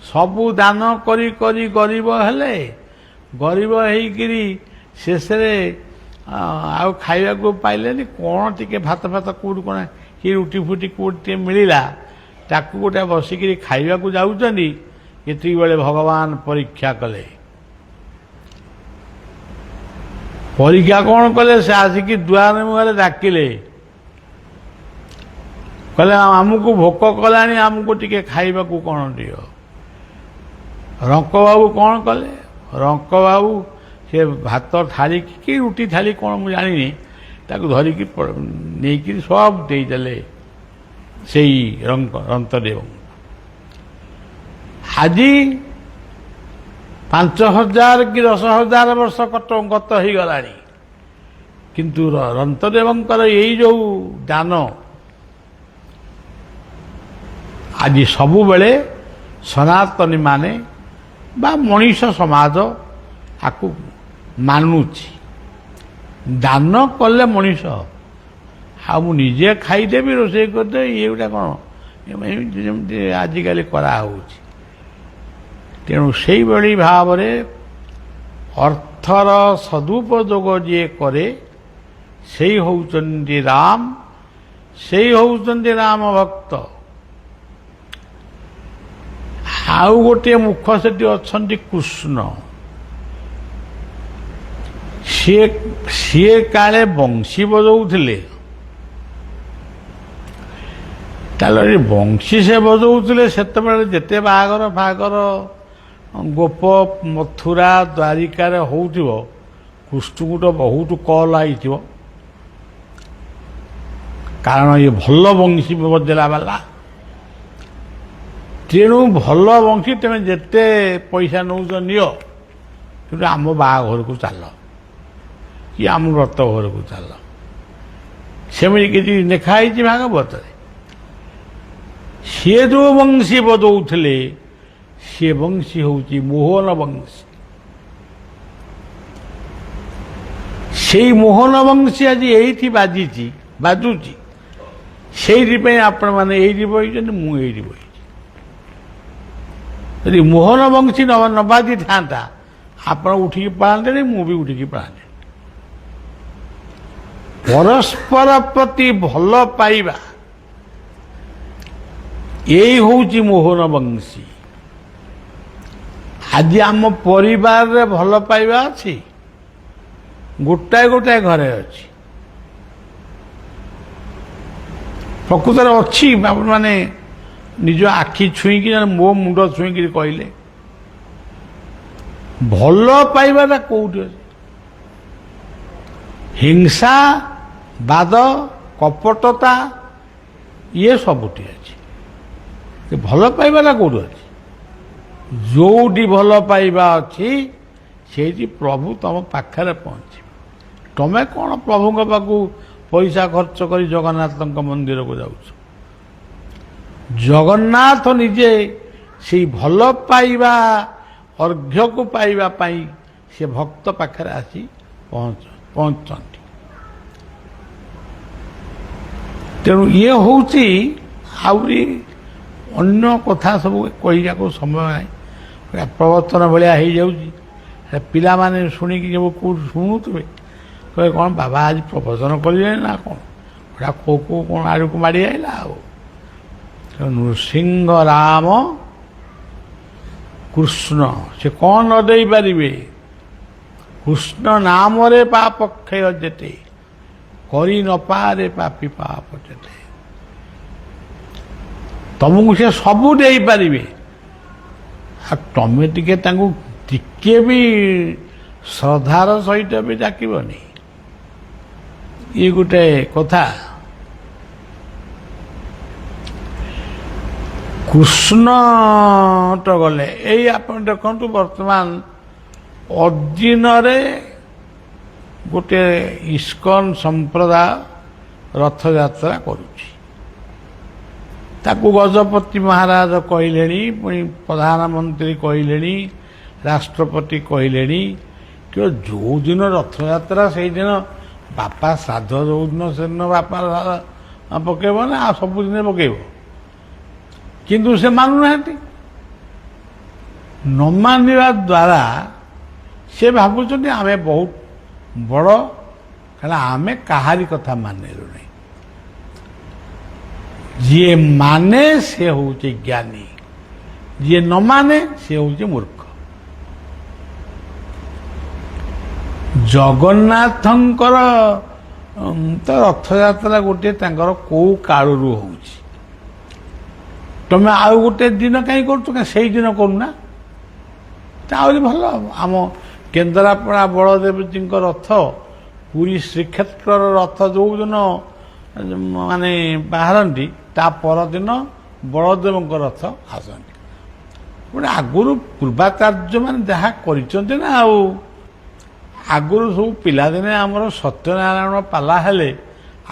ସବୁ ଦାନ କରି କରି ଗରିବ ହେଲେ, ଗରିବ ହେଇକିରି ଶେଷରେ ଆଉ ଖାଇବାକୁ ପାଇଲେନି, କ'ଣ ଟିକେ ଭାତ କୋଉଠି କ'ଣ କି ରୁଟି ଫୁଟି କୋଉଠି ଟିକେ ମିଳିଲା, ତାକୁ ଗୋଟେ ବସିକିରି ଖାଇବାକୁ ଯାଉଛନ୍ତି। ଏତିକି ବେଳେ ଭଗବାନ ପରୀକ୍ଷା କଲେ। ପରୀକ୍ଷା କ'ଣ କଲେ? ସେ ଆସିକି ଦୁଆର ମୁହଁରେ ଡାକିଲେ, କହିଲେ ଆମକୁ ଭୋକ କଲାଣି, ଆମକୁ ଟିକେ ଖାଇବାକୁ କ'ଣ ଦିଅ। ରଙ୍କ ବାବୁ କ'ଣ କଲେ? ରଙ୍କ ବାବୁ ସେ ଭାତ ଥାଳି କି ରୁଟି ଥାଳି କ'ଣ ମୁଁ ଜାଣିନି, ତାକୁ ଧରିକି ନେଇକି ସବୁ ଦେଇଦେଲେ ସେଇ ରନ୍ତଦେବଙ୍କୁ। ଆଜି 5,000 କି 10,000 ବର୍ଷ ଗତ ହେଇଗଲାଣି, କିନ୍ତୁ ରନ୍ତଦେବଙ୍କର ଏଇ ଯୋଉ ଦାନ ଆଜି ସବୁବେଳେ ସନାତନୀ ମାନେ ବା ମଣିଷ ସମାଜ ଆକୁ ମାନୁଛି। ଦାନ କଲେ ମଣିଷ, ଆଉ ମୁଁ ନିଜେ ଖାଇଦେବି, ରୋଷେଇ କରିଦେବି, ଏଗୁଡ଼ା କ'ଣ ଯେମିତି ଆଜିକାଲି କରାହେଉଛି। ତେଣୁ ସେଇଭଳି ଭାବରେ ଅର୍ଥର ସଦୁପଯୋଗ ଯିଏ କରେ ସେଇ ହେଉଛନ୍ତି ରାମ, ସେଇ ହେଉଛନ୍ତି ରାମ ଭକ୍ତ। ଆଉ ଗୋଟିଏ ମୁଖ ସେଠି ଅଛନ୍ତି କୃଷ୍ଣ। ସିଏ କାଳେ ବଂଶୀ ବଜଉଥିଲେ। ତାହେଲେ ବଂଶୀ ସେ ବଜଉଥିଲେ, ସେତେବେଳେ ଯେତେ ବାହାଘର ଫାହାଘର ଗୋପ ମଥୁରା ଦ୍ୱାରିକାରେ ହେଉଥିବ, କୃଷ୍ଣଙ୍କୁ ତ ବହୁତ କଲ୍ ଆଇଥିବ, କାରଣ ଇଏ ଭଲ ବଂଶୀ ବଜେଇଲା ବାଲା। ତେଣୁ ଭଲ ବଂଶୀ, ତମେ ଯେତେ ପଇସା ନେଉଛ ନିଅ, କିନ୍ତୁ ଆମ ବାହାଘରକୁ ଚାଲ କି ଆମ ବ୍ରତ ଘରକୁ ଚାଲ। ସେମିତି କିଛି ଲେଖା ହେଇଛି ଭାଗବତରେ। ସିଏ ଯେଉଁ ବଂଶୀ ବଜଉଥିଲେ, ସିଏ ବଂଶୀ ହେଉଛି ମୋହନ ବଂଶୀ। ସେଇ ମୋହନ ବଂଶୀ ଆଜି ଏଇଠି ବାଜୁଛି। ସେଇଥିପାଇଁ ଆପଣମାନେ ଏଇଠି ବସିଛନ୍ତି, ମୁଁ ଏଇଠି ବସିଛି। ଯଦି ମୋହନ ବଂଶୀ ନ ବାଜିଥାନ୍ତା, ଆପଣ ଉଠିକି ପଳାନ୍ତେନି, ମୁଁ ବି ଉଠିକି ପଳାନ୍ତେ। ପରସ୍ପର ପ୍ରତି ଭଲ ପାଇବା, ଏଇ ହେଉଛି ମୋହନ ବଂଶୀ। ଆଜି ଆମ ପରିବାରରେ ଭଲ ପାଇବା ଅଛି, ଗୋଟାଏ ଗୋଟାଏ ଘରେ ଅଛି। ପ୍ରକୃତରେ ଅଛି। ଆପଣମାନେ ନିଜ ଆଖି ଛୁଇଁକି, ମୋ ମୁଣ୍ଡ ଛୁଇଁକିରି କହିଲେ, ଭଲ ପାଇବାଟା କୋଉଠି ଅଛି? ହିଂସା, ବାଦ, କପଟତା, ଇଏ ସବୁଠି ଅଛି। ଭଲ ପାଇବାଟା କୋଉଠି ଅଛି? ଯୋଉଠି ଭଲ ପାଇବା ଅଛି, ସେଇଠି ପ୍ରଭୁ ତମ ପାଖରେ ପହଞ୍ଚିବ। ତମେ କ'ଣ ପ୍ରଭୁଙ୍କ ପାଖକୁ ପଇସା ଖର୍ଚ୍ଚ କରି ଜଗନ୍ନାଥଙ୍କ ମନ୍ଦିରକୁ ଯାଉଛ? ଜଗନ୍ନାଥ ନିଜେ ସେଇ ଭଲ ପାଇବା ଅର୍ଘ୍ୟକୁ ପାଇବା ପାଇଁ ସେ ଭକ୍ତ ପାଖରେ ଆସି ପହଞ୍ଚନ୍ତି। ତେଣୁ ଇଏ ହେଉଛି, ଆହୁରି ଅନ୍ୟ କଥା ସବୁ କହିବାକୁ ସମୟ ନାହିଁ, ପ୍ରବଚନ ଭଳିଆ ହେଇଯାଉଛି। ପିଲାମାନେ ଶୁଣିକି ସବୁ କେଉଁଠି ଶୁଣୁଥିବେ, କହିବେ କ'ଣ ବାବା ଆଜି ପ୍ରବଚନ କରିବେ ନା କ'ଣ, ଏଟା କୋଉ କ'ଣ ଆଡ଼କୁ ମାଡ଼ି ଆଇଲା। ଆଉ ନୃସିଂହ ରାମ କୃଷ୍ଣ, ସେ କ'ଣ ନ ଦେଇପାରିବେ? କୃଷ୍ଣ ନାମରେ ପାପ କ୍ଷୟ ଯେତେ, କରି ନ ପାରେ ପାପି ପାପ ଯେତେ। ତମକୁ ସେ ସବୁ ଦେଇପାରିବେ, ଆଉ ତମେ ଟିକେ ତାଙ୍କୁ ଟିକେ ବି ଶ୍ରଦ୍ଧାର ସହିତ ବି ଡାକିବନି। ଇଏ ଗୋଟେ କଥା। କୃଷ୍ଣ ତ ଗଲେ। ଏଇ ଆପଣ ଦେଖନ୍ତୁ, ବର୍ତ୍ତମାନ ଅଦିନରେ ଗୋଟେ ଇସ୍କନ ସମ୍ପ୍ରଦାୟ ରଥଯାତ୍ରା କରୁଛି। ତାକୁ ଗଜପତି ମହାରାଜ କହିଲେଣି, ପୁଣି ପ୍ରଧାନମନ୍ତ୍ରୀ କହିଲେଣି, ରାଷ୍ଟ୍ରପତି କହିଲେଣି। ଯେଉଁଦିନ ରଥଯାତ୍ରା ସେଇଦିନ ବାପା ଶ୍ରାଦ୍ଧ, ଯେଉଁଦିନ ସେଦିନ ବାପା ପକେଇବ ନା, ଆଉ ସବୁଦିନ ପକେଇବ? କିନ୍ତୁ ସେ ମାନୁନାହାନ୍ତି। ନ ମାନିବା ଦ୍ୱାରା ସେ ଭାବୁଛନ୍ତି ଆମେ ବହୁତ ବଡ଼, କାରଣ ଆମେ କାହାରି କଥା ମାନିଲୁ ନାହିଁ। ଯିଏ ମାନେ ସେ ହେଉଛି ଜ୍ଞାନୀ, ଯିଏ ନ ମାନେ ସେ ହେଉଛି ମୂର୍ଖ। ଜଗନ୍ନାଥଙ୍କର ତ ରଥଯାତ୍ରା ଗୋଟିଏ ତାଙ୍କର କୋଉ କାଳରୁ ହେଉଛି। ତମେ ଆଉ ଗୋଟେ ଦିନ କାହିଁ କରୁଛ, ସେଇ ଦିନ କରୁନା, ଆହୁରି ଭଲ। ଆମ କେନ୍ଦ୍ରାପଡ଼ା ବଳଦେବଜୀଙ୍କ ରଥ, ପୁରୀ ଶ୍ରୀକ୍ଷେତ୍ରର ରଥ ଯେଉଁଦିନ ମାନେ ବାହାରନ୍ତି, ତା ପରଦିନ ବଳଦେବଙ୍କ ରଥ ଆସନ୍ତି। ଗୋଟେ ଆଗରୁ ପୂର୍ବାଚାର୍ଯ୍ୟମାନେ ଯାହା କରିଛନ୍ତି ନା। ଆଉ ଆଗରୁ ସବୁ ପିଲାଦିନେ ଆମର ସତ୍ୟନାରାୟଣ ପାଲା ହେଲେ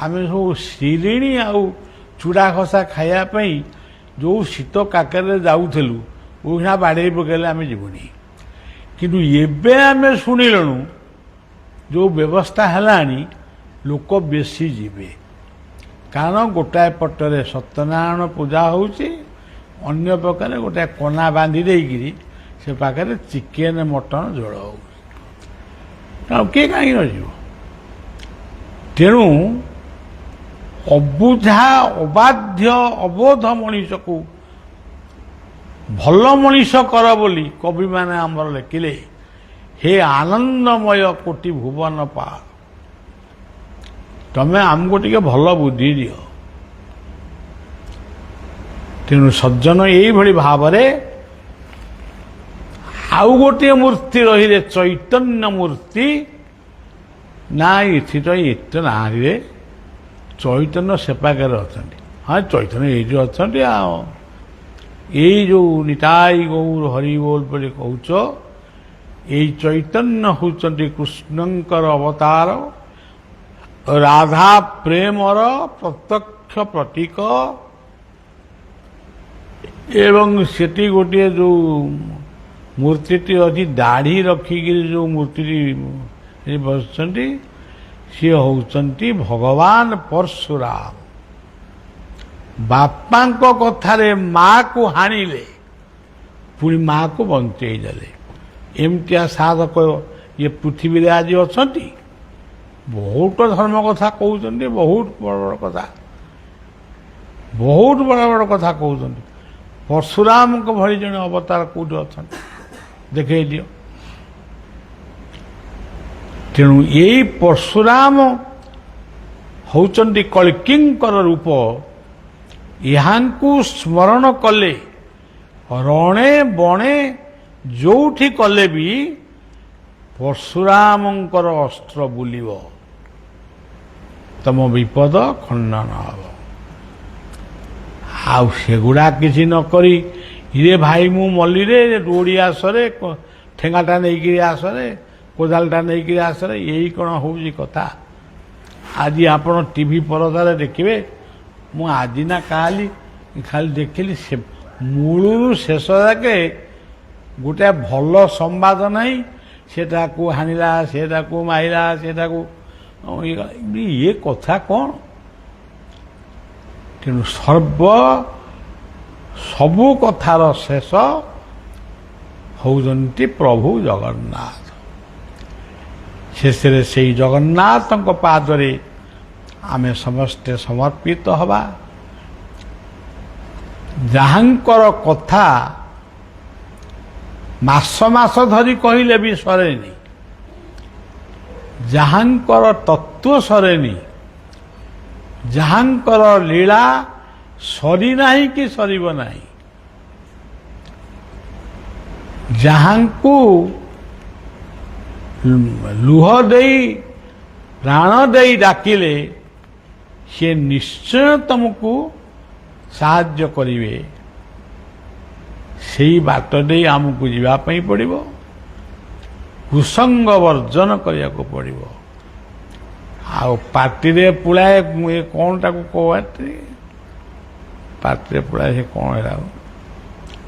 ଆମେ ସବୁ ଶିରିଣୀ ଆଉ ଚୁଡ଼ା ଖସା ଖାଇବା ପାଇଁ ଯେଉଁ ଶୀତ କାକରରେ ଯାଉଥିଲୁ, ଉଇଣା ବାଡ଼େଇ ପକାଇଲେ ଆମେ ଯିବୁନି। କିନ୍ତୁ ଏବେ ଆମେ ଶୁଣିଲୁଣୁ ଯେଉଁ ବ୍ୟବସ୍ଥା ହେଲାଣି, ଲୋକ ବେଶୀ ଯିବେ। କାରଣ ଗୋଟାଏ ପଟରେ ସତ୍ୟନାରାୟଣ ପୂଜା ହେଉଛି, ଅନ୍ୟ ପ୍ରକାରେ ଗୋଟାଏ କନା ବାନ୍ଧି ଦେଇକିରି ସେ ପାଖରେ ଚିକେନ ମଟନ ଝୋଳ ହେଉଛି। ଆଉ କିଏ କାହିଁକି ନ ଯିବ? ତେଣୁ ଅବୁଝା, ଅବାଧ୍ୟ, ଅବୋଧ ମଣିଷକୁ ଭଲ ମଣିଷ କର ବୋଲି କବିମାନେ ଆମର ଲେଖିଲେ। ହେ ଆନନ୍ଦମୟ କୋଟି ଭୁବନ ପା, ତମେ ଆମକୁ ଟିକେ ଭଲ ବୁଦ୍ଧି ଦିଅ। ତେଣୁ ସଜ୍ଜନ ଏଇଭଳି ଭାବରେ ଆଉ ଗୋଟିଏ ମୂର୍ତ୍ତି ରହିଲେ ଚୈତନ୍ୟ ମୂର୍ତ୍ତି। ନା ଏଠି ତ ଏତେ ନାଁରେ ଚୈତନ୍ୟ ସେ ପାଖରେ ଅଛନ୍ତି। ହଁ, ଚୈତନ୍ୟ ଏଇଠି ଅଛନ୍ତି। ଆଉ ଏଇ ଯେଉଁ ନିତାଇ ଗୌର ହରି ବୋଲ ବୋଲି କହୁଛ, ଏଇ ଚୈତନ୍ୟ ହେଉଛନ୍ତି କୃଷ୍ଣଙ୍କର ଅବତାର, ରାଧା ପ୍ରେମର ପ୍ରତ୍ୟକ୍ଷ ପ୍ରତୀକ। ଏବଂ ସେଠି ଗୋଟିଏ ଯେଉଁ ମୂର୍ତ୍ତିଟି ଅଛି, ଦାଢ଼ି ରଖିକିରି ଯେଉଁ ମୂର୍ତ୍ତିଟି ବସିଛନ୍ତି, ସିଏ ହେଉଛନ୍ତି ଭଗବାନ ପରଶୁରାମ। ବାପାଙ୍କ କଥାରେ ମାଆକୁ ହାଣିଲେ, ପୁଣି ମାଆକୁ ବଞ୍ଚେଇ ଦେଲେ। ଏମିତିଆ ସାଧକ ଇଏ ପୃଥିବୀରେ ଆଜି ଅଛନ୍ତି। ବହୁତ ଧର୍ମ କଥା କହୁଛନ୍ତି, ବହୁତ ବଡ଼ ବଡ଼ କଥା, ବହୁତ ବଡ଼ ବଡ଼ କଥା କହୁଛନ୍ତି। ପରଶୁରାମଙ୍କ ଭଳି ଜଣେ ଅବତାର କେଉଁଠି ଅଛନ୍ତି ଦେଖେଇ ଦିଅ। ତେଣୁ ଏଇ ପରଶୁରାମ ହେଉଛନ୍ତି କଳ୍କିଙ୍କର ରୂପ। ଏହାଙ୍କୁ ସ୍ମରଣ କଲେ ରଣେ ବଣେ ଯେଉଁଠି କଲେ ବି ପରଶୁରାମଙ୍କର ଅସ୍ତ୍ର ବୁଲିବ, ତମ ବିପଦ ଖଣ୍ଡନ ହେବ। ଆଉ ସେଗୁଡ଼ା କିଛି ନ କରି, ଇରେ ଭାଇ ମୁଁ ମଲ୍ଲିରେ ଦୌଡ଼ି ଆସରେ, ଠେଙ୍ଗାଟା ନେଇକିରି ଆସରେ, କୋଦାଳଟା ନେଇକିରି ଆସରେ, ଏଇ କ'ଣ ହେଉଛି କଥା? ଆଜି ଆପଣ ଟିଭି ପରଦାରେ ଦେଖିବେ, ମୁଁ ଆଜି ନା କାଲି ଖାଲି ଦେଖିଲି, ସେ ମୂଳରୁ ଶେଷ ଯାକେ ଗୋଟାଏ ଭଲ ସମ୍ବାଦ ନାହିଁ। ସେଟାକୁ ହାଣିଲା, ସେଟାକୁ ମାଇଲା, ସେଟାକୁ ଇଏ କଥା କ'ଣ? ତେଣୁ ସବୁ କଥାର ଶେଷ ହେଉଛନ୍ତି ପ୍ରଭୁ ଜଗନ୍ନାଥ। ଶେଷରେ ସେଇ ଜଗନ୍ନାଥଙ୍କ ପାଦରେ ଆମେ ସମସ୍ତେ ସମର୍ପିତ ହେବା। ଯାହାଙ୍କର କଥା ମାସ ମାସ ଧରି କହିଲେ ବି ସରେନି, ଯାହାଙ୍କର ତତ୍ତ୍ୱ ସରେନି, ଯାହାଙ୍କର ଲୀଳା ସରି ନାହିଁ କି ସରିବ ନାହିଁ, ଯାହାଙ୍କୁ ଲୁହ ଦେଇ ପ୍ରାଣ ଦେଇ ଡାକିଲେ ସେ ନିଶ୍ଚୟ ତମକୁ ସାହାଯ୍ୟ କରିବେ। ସେଇ ବାଟ ଦେଇ ଆମକୁ ଯିବା ପାଇଁ ପଡ଼ିବ। କୁସଙ୍ଗ ବର୍ଜନ କରିବାକୁ ପଡ଼ିବ। ଆଉ ପାଟିରେ ପୁଳାଏ କ'ଣ ତାକୁ କହନ୍ତି, ପାଟିରେ ପୁଳାଏ ସେ କ'ଣ ହେଲା,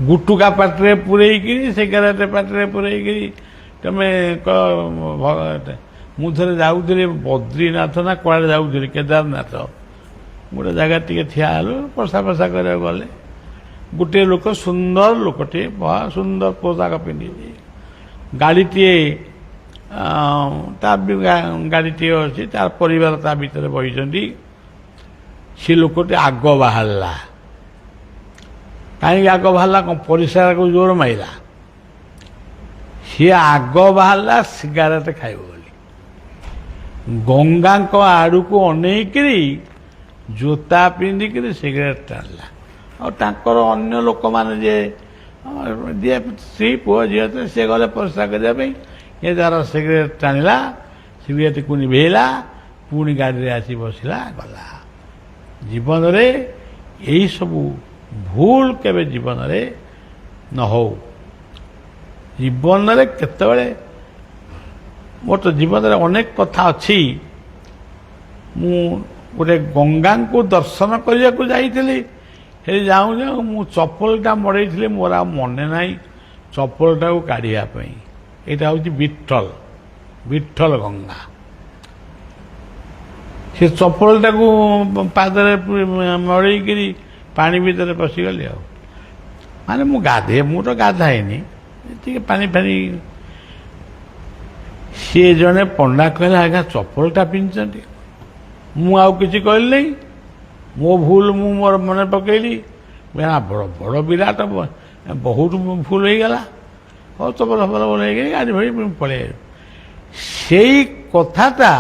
ଗୁଟୁକା ପାଟିରେ ପୂରେଇକିରି, ସିଗାରେଟ ପାଟିରେ ପୂରେଇକିରି ତମେ ମୁଁ ଥରେ ଯାଉଥିଲି ବଦ୍ରୀନାଥ ନା କୁଆଡ଼େ ଯାଉଥିଲି, କେଦାରନାଥ, ଗୋଟେ ଜାଗା ଟିକେ ଠିଆ ହେଲୁ, ପଶା ପଶା କରିବାକୁ ଗଲେ, ଗୋଟିଏ ଲୋକ, ସୁନ୍ଦର ଲୋକଟିଏ, ସୁନ୍ଦର ପୋଷାକ ପିନ୍ଧିଛି, ଗାଡ଼ିଟିଏ, ତା ଗାଡ଼ିଟିଏ ଅଛି, ତାର ପରିବାର ତା ଭିତରେ ବସିଛନ୍ତି। ସେ ଲୋକଟି ଆଗ ବାହାରିଲା। କାହିଁକି ଆଗ ବାହାରିଲା? କ'ଣ ପରିସ୍ରାକୁ ଜୋର ମାଇଲା? ସିଏ ଆଗ ବାହାରିଲା ସିଗାରେଟ ଖାଇବ ବୋଲି। ଗଙ୍ଗାଙ୍କ ଆଡ଼କୁ ଅନେଇକିରି ଜୋତା ପିନ୍ଧିକିରି ସିଗାରେଟ ଟାଣିଲା। ଆଉ ତାଙ୍କର ଅନ୍ୟ ଲୋକମାନେ ଯିଏ ସ୍ତ୍ରୀ ପୁଅ ଝିଅ ସେ ଗଲେ ପରିସ୍ରା କରିବା ପାଇଁ, ଏ ତାର ସିଗାରେଟ୍ ଟାଣିଲା, ସିଗାରେଟକୁ ନିଭେଇଲା, ପୁଣି ଗାଡ଼ିରେ ଆସି ବସିଲା, ଗଲା। ଜୀବନରେ ଏଇସବୁ ଭୁଲ କେବେ ଜୀବନରେ ନ ହଉ। ଜୀବନରେ କେତେବେଳେ ମୋର ତ ଜୀବନରେ ଅନେକ କଥା ଅଛି। ମୁଁ ଗୋଟେ ଗଙ୍ଗାଙ୍କୁ ଦର୍ଶନ କରିବାକୁ ଯାଇଥିଲି। ସେଠି ଯାଉଁ ଯାଉଁ ମୁଁ ଚପଲଟା ମଡ଼େଇଥିଲି, ମୋର ଆଉ ମନେ ନାହିଁ ଚପଲଟାକୁ କାଢ଼ିବା ପାଇଁ। ଏଇଟା ହେଉଛି ବିଠଲ ଗଙ୍ଗା। ସେ ଚପଲଟାକୁ ପାଦରେ ମଡ଼େଇକିରି ପାଣି ଭିତରେ ପଶିଗଲି ଆଉ। ମାନେ ମୁଁ ମୁଁ ତ ଗାଧାଏନି, ଟିକେ ପାଣି ଫାଣି। ସିଏ ଜଣେ ପଣ୍ଡା କହିଲା, ଆଜ୍ଞା ଚପଲଟା ପିନ୍ଧିଛନ୍ତି। ମୁଁ ଆଉ କିଛି କହିଲି ନାହିଁ, ମୋ ଭୁଲ ମୁଁ ମୋର ମନେ ପକେଇଲି। ବଡ଼ ବିରାଟ ବହୁତ ଭୁଲ ହେଇଗଲା। ହଉ ଚପଲ ଫପଲ ହେଇକି ଗାଡ଼ି ଫାଡ଼ି ପଳେଇ। ସେଇ କଥାଟା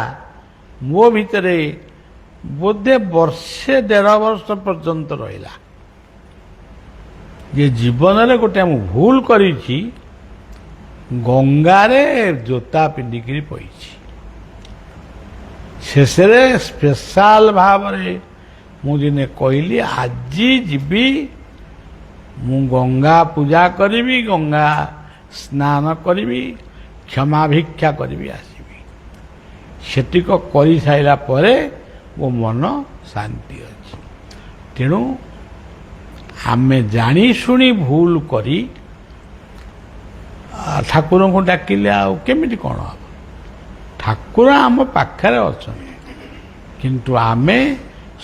ମୋ ଭିତରେ ବୋଧେ ବର୍ଷେ 1.5 ବର୍ଷ ପର୍ଯ୍ୟନ୍ତ ରହିଲା, ଯେ ଜୀବନରେ ଗୋଟେ ମୁଁ ଭୁଲ କରିଛି, ଗଙ୍ଗାରେ ଜୋତା ପିନ୍ଧିକିରି ପଇଛି। ଶେଷରେ ସ୍ପେଶାଲ ଭାବରେ ମୁଁ ଦିନେ କହିଲି, ଆଜି ଯିବି, ମୁଁ ଗଙ୍ଗା ପୂଜା କରିବି, ଗଙ୍ଗା ସ୍ନାନ କରିବି, କ୍ଷମା ଭିକ୍ଷା କରିବି, ଆସିବି। ସେତିକ କରିସାରିଲା ପରେ ମୋ ମନ ଶାନ୍ତି ଅଛି। ତେଣୁ ଆମେ ଜାଣି ଶୁଣି ଭୁଲ କରି ଠାକୁରଙ୍କୁ ଡାକିଲେ ଆଉ କେମିତି କ'ଣ ହେବ? ଠାକୁର ଆମ ପାଖରେ ଅଛନ୍ତି, କିନ୍ତୁ ଆମେ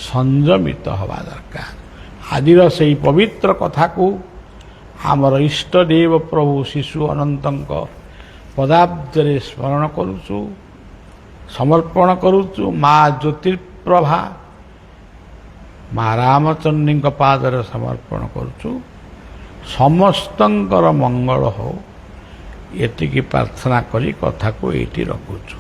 ସଂଯମିତ ହେବା ଦରକାର। ଆଜିର ସେହି ପବିତ୍ର କଥାକୁ ଆମର ଇଷ୍ଟଦେବ ପ୍ରଭୁ ଶିଶୁ ଅନନ୍ତଙ୍କ ପଦାବ୍ଦରେ ସ୍ମରଣ କରୁଛୁ, ସମର୍ପଣ କରୁଛୁ। ମା ଜ୍ୟୋତିର୍ପ୍ରଭା, ମା ରାମଚଣ୍ଡୀଙ୍କ ପାଦରେ ସମର୍ପଣ କରୁଛୁ। ସମସ୍ତଙ୍କର ମଙ୍ଗଳ ହଉ, ଏତିକି ପ୍ରାର୍ଥନା କରି କଥାକୁ ଏଇଠି ରଖୁଛୁ।